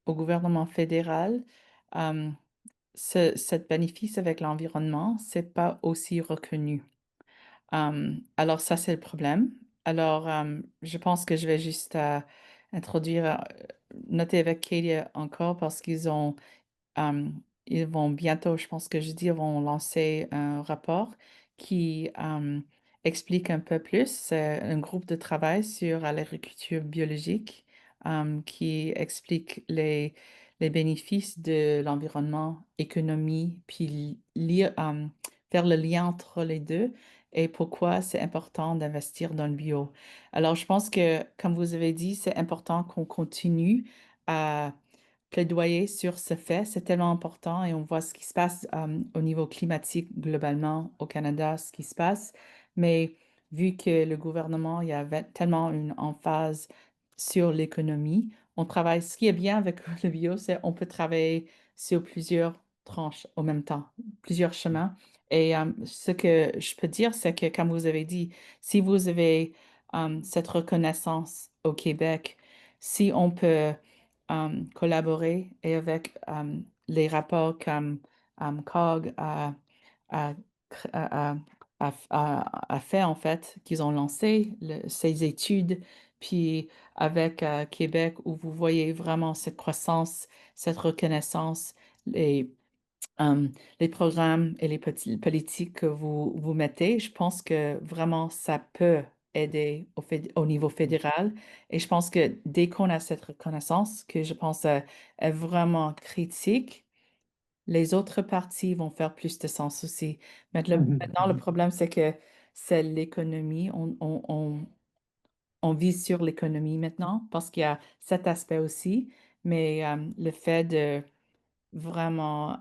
au gouvernement fédéral, euh, cette bénéfice avec l'environnement, c'est pas aussi reconnu. Alors ça, c'est le problème. Alors, je pense que je vais juste introduire, noter avec Katie encore parce euh, ils vont bientôt, je pense que je dis, vont lancer un rapport qui explique un peu plus. C'est un groupe de travail sur l'agriculture biologique qui explique les bénéfices de l'environnement, économie, puis faire le lien entre les deux et pourquoi c'est important d'investir dans le bio. Alors, je pense que, comme vous avez dit, c'est important qu'on continue à plaidoyer sur ce fait. C'est tellement important et on voit ce qui se passe au niveau climatique globalement au Canada, ce qui se passe. Mais vu que le gouvernement, il y avait tellement une emphase sur l'économie, on travaille, ce qui est bien avec le bio, c'est on peut travailler sur plusieurs tranches en même temps, plusieurs chemins. Et ce que je peux dire, c'est que, comme vous avez dit, si vous avez cette reconnaissance au Québec, si on peut collaborer et avec les rapports comme COG a, cr- a fait en fait, qu'ils ont lancé ces études, puis avec Québec où vous voyez vraiment cette croissance, cette reconnaissance, euh, les programmes et les politiques que vous mettez, je pense que vraiment ça peut aider au niveau fédéral. Et je pense que dès qu'on a cette reconnaissance, que je pense est vraiment critique, les autres parties vont faire plus de sens aussi. Maintenant, le problème, c'est que c'est l'économie. On vise sur l'économie maintenant parce qu'il y a cet aspect aussi, mais le fait de vraiment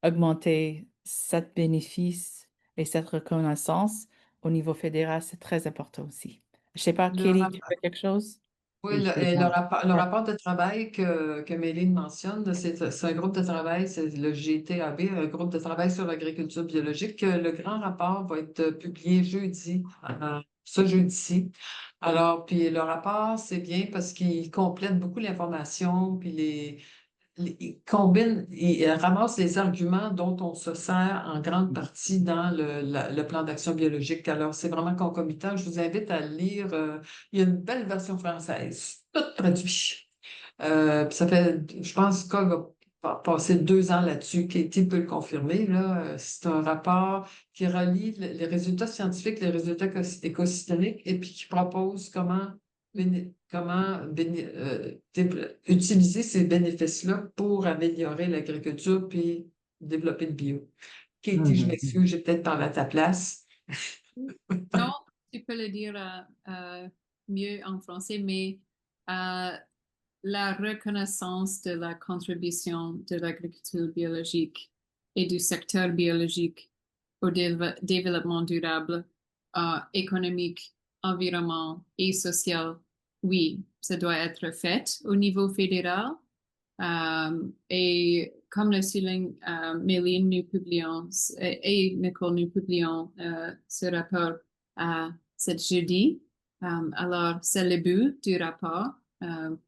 augmenter cet bénéfice et cette reconnaissance au niveau fédéral, c'est très important aussi. Je sais pas, Le, Kelly, rap- tu fais quelque chose? Oui, je et comprends. le Ouais. rapport de travail que Méline mentionne, là, c'est un groupe de travail, c'est le GTAB, un groupe de travail sur l'agriculture biologique. Le grand rapport va être publié jeudi, ce jeudi-ci. Alors, puis le rapport, c'est bien parce qu'il complète beaucoup l'information, puis il combine, il ramasse les arguments dont on se sert en grande partie dans le plan d'action biologique. Alors, c'est vraiment concomitant. Je vous invite à le lire. Il y a une belle version française, toute traduite. Puis ça fait, je pense, Cog a passé 2 ans là-dessus. Katie peut le confirmer, là. C'est un rapport qui relie les résultats scientifiques, les résultats écosystémiques, et puis qui propose utiliser ces bénéfices-là pour améliorer l'agriculture puis développer le bio. Katie, je Mhm. m'excuse, j'ai peut-être parlé à ta place. Non, tu peux le dire mieux en français, mais la reconnaissance de la contribution de l'agriculture biologique et du secteur biologique au développement durable, économique, environnement et social, oui, ça doit être fait au niveau fédéral. Et comme le souligne Méline, nous publions, et Nicole, nous publions ce rapport cet jeudi. Alors, c'est le but du rapport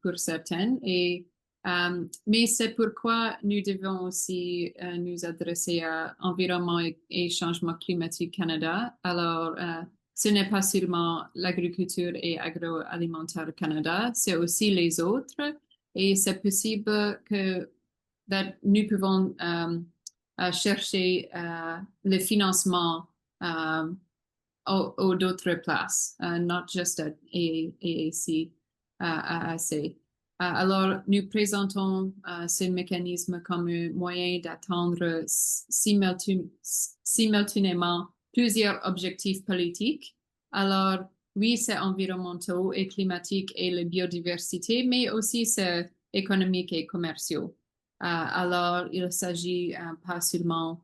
pour certaines. Mais c'est pourquoi nous devons aussi nous adresser à Environnement et Changement climatique Canada. Alors, ce n'est pas seulement l'agriculture et agroalimentaire Canada, c'est aussi les autres. Et c'est possible que nous pouvons chercher le financement aux d'autres places, not just at AAC, AAC. Alors, nous présentons ce mécanisme comme un moyen d'atteindre simultanément plusieurs objectifs politiques. Alors, oui, c'est environnementaux et climatique et la biodiversité, mais aussi c'est économique et commerciaux. Alors, il s'agit pas seulement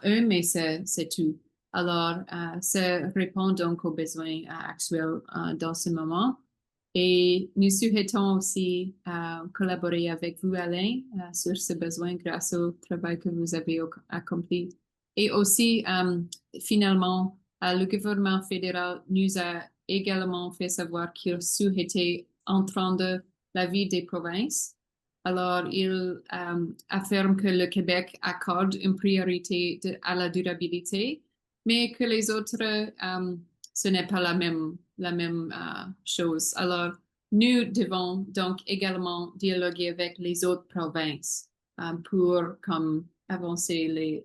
mais c'est tout. Alors, ça répond donc aux besoins actuels dans ce moment. Et nous souhaitons aussi collaborer avec vous, Alain, sur ce besoin grâce au travail que vous avez accompli. Et aussi, finalement, le gouvernement fédéral nous a également fait savoir qu'il souhaitait entendre l'avis des provinces. Alors, il affirme que le Québec accorde une priorité à la durabilité, mais que les autres, ce n'est pas la même chose. Alors, nous devons donc également dialoguer avec les autres provinces pour avancer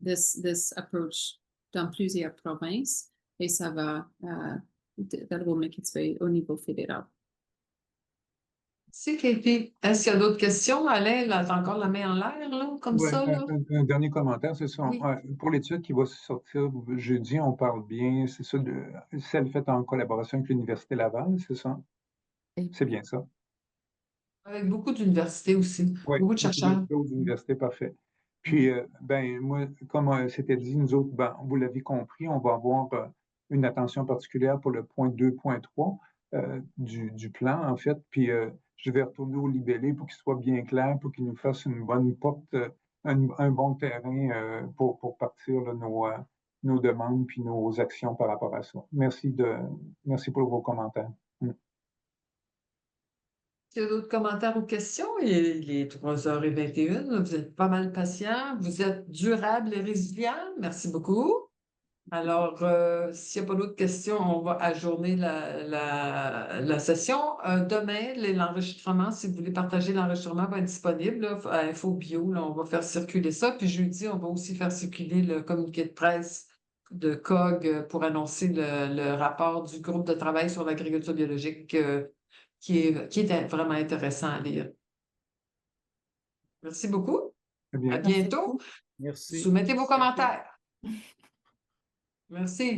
this approach dans plusieurs provinces, et ça va au niveau fédéral. Merci, Katie. Est-ce qu'il y a d'autres questions? Alain, là, t'as encore la main en l'air, là, comme Ouais, ça, là? un dernier commentaire, c'est ça. Oui. Pour l'étude qui va sortir jeudi, on parle bien, c'est ça, celle faite en collaboration avec l'Université Laval, c'est ça? Et C'est bien ça. Avec beaucoup d'universités aussi, Oui, beaucoup de chercheurs. d'autres universités, parfait. Puis, ben, moi, comme c'était dit, nous autres, ben, vous l'avez compris, on va avoir une attention particulière pour le point 2.3 du plan, en fait. Puis, je vais retourner au libellé pour qu'il soit bien clair, pour qu'il nous fasse une bonne porte, un bon terrain pour partir là, nos demandes puis nos actions par rapport à ça. Merci pour vos commentaires. Est-ce qu'il y a d'autres commentaires ou questions? Il est 3h21. Vous êtes pas mal patient. Vous êtes durable et résilient. Merci beaucoup. Alors, s'il n'y a pas d'autres questions, on va ajourner la session. Demain, l'enregistrement, si vous voulez partager l'enregistrement, va être disponible là, à Info Bio. Là, on va faire circuler ça. Puis jeudi, on va aussi faire circuler le communiqué de presse de COG pour annoncer le rapport du groupe de travail sur l'agriculture biologique qui est vraiment intéressant à lire. Merci beaucoup. Très bien. À merci bientôt. beaucoup. Merci. Soumettez vos commentaires. Merci.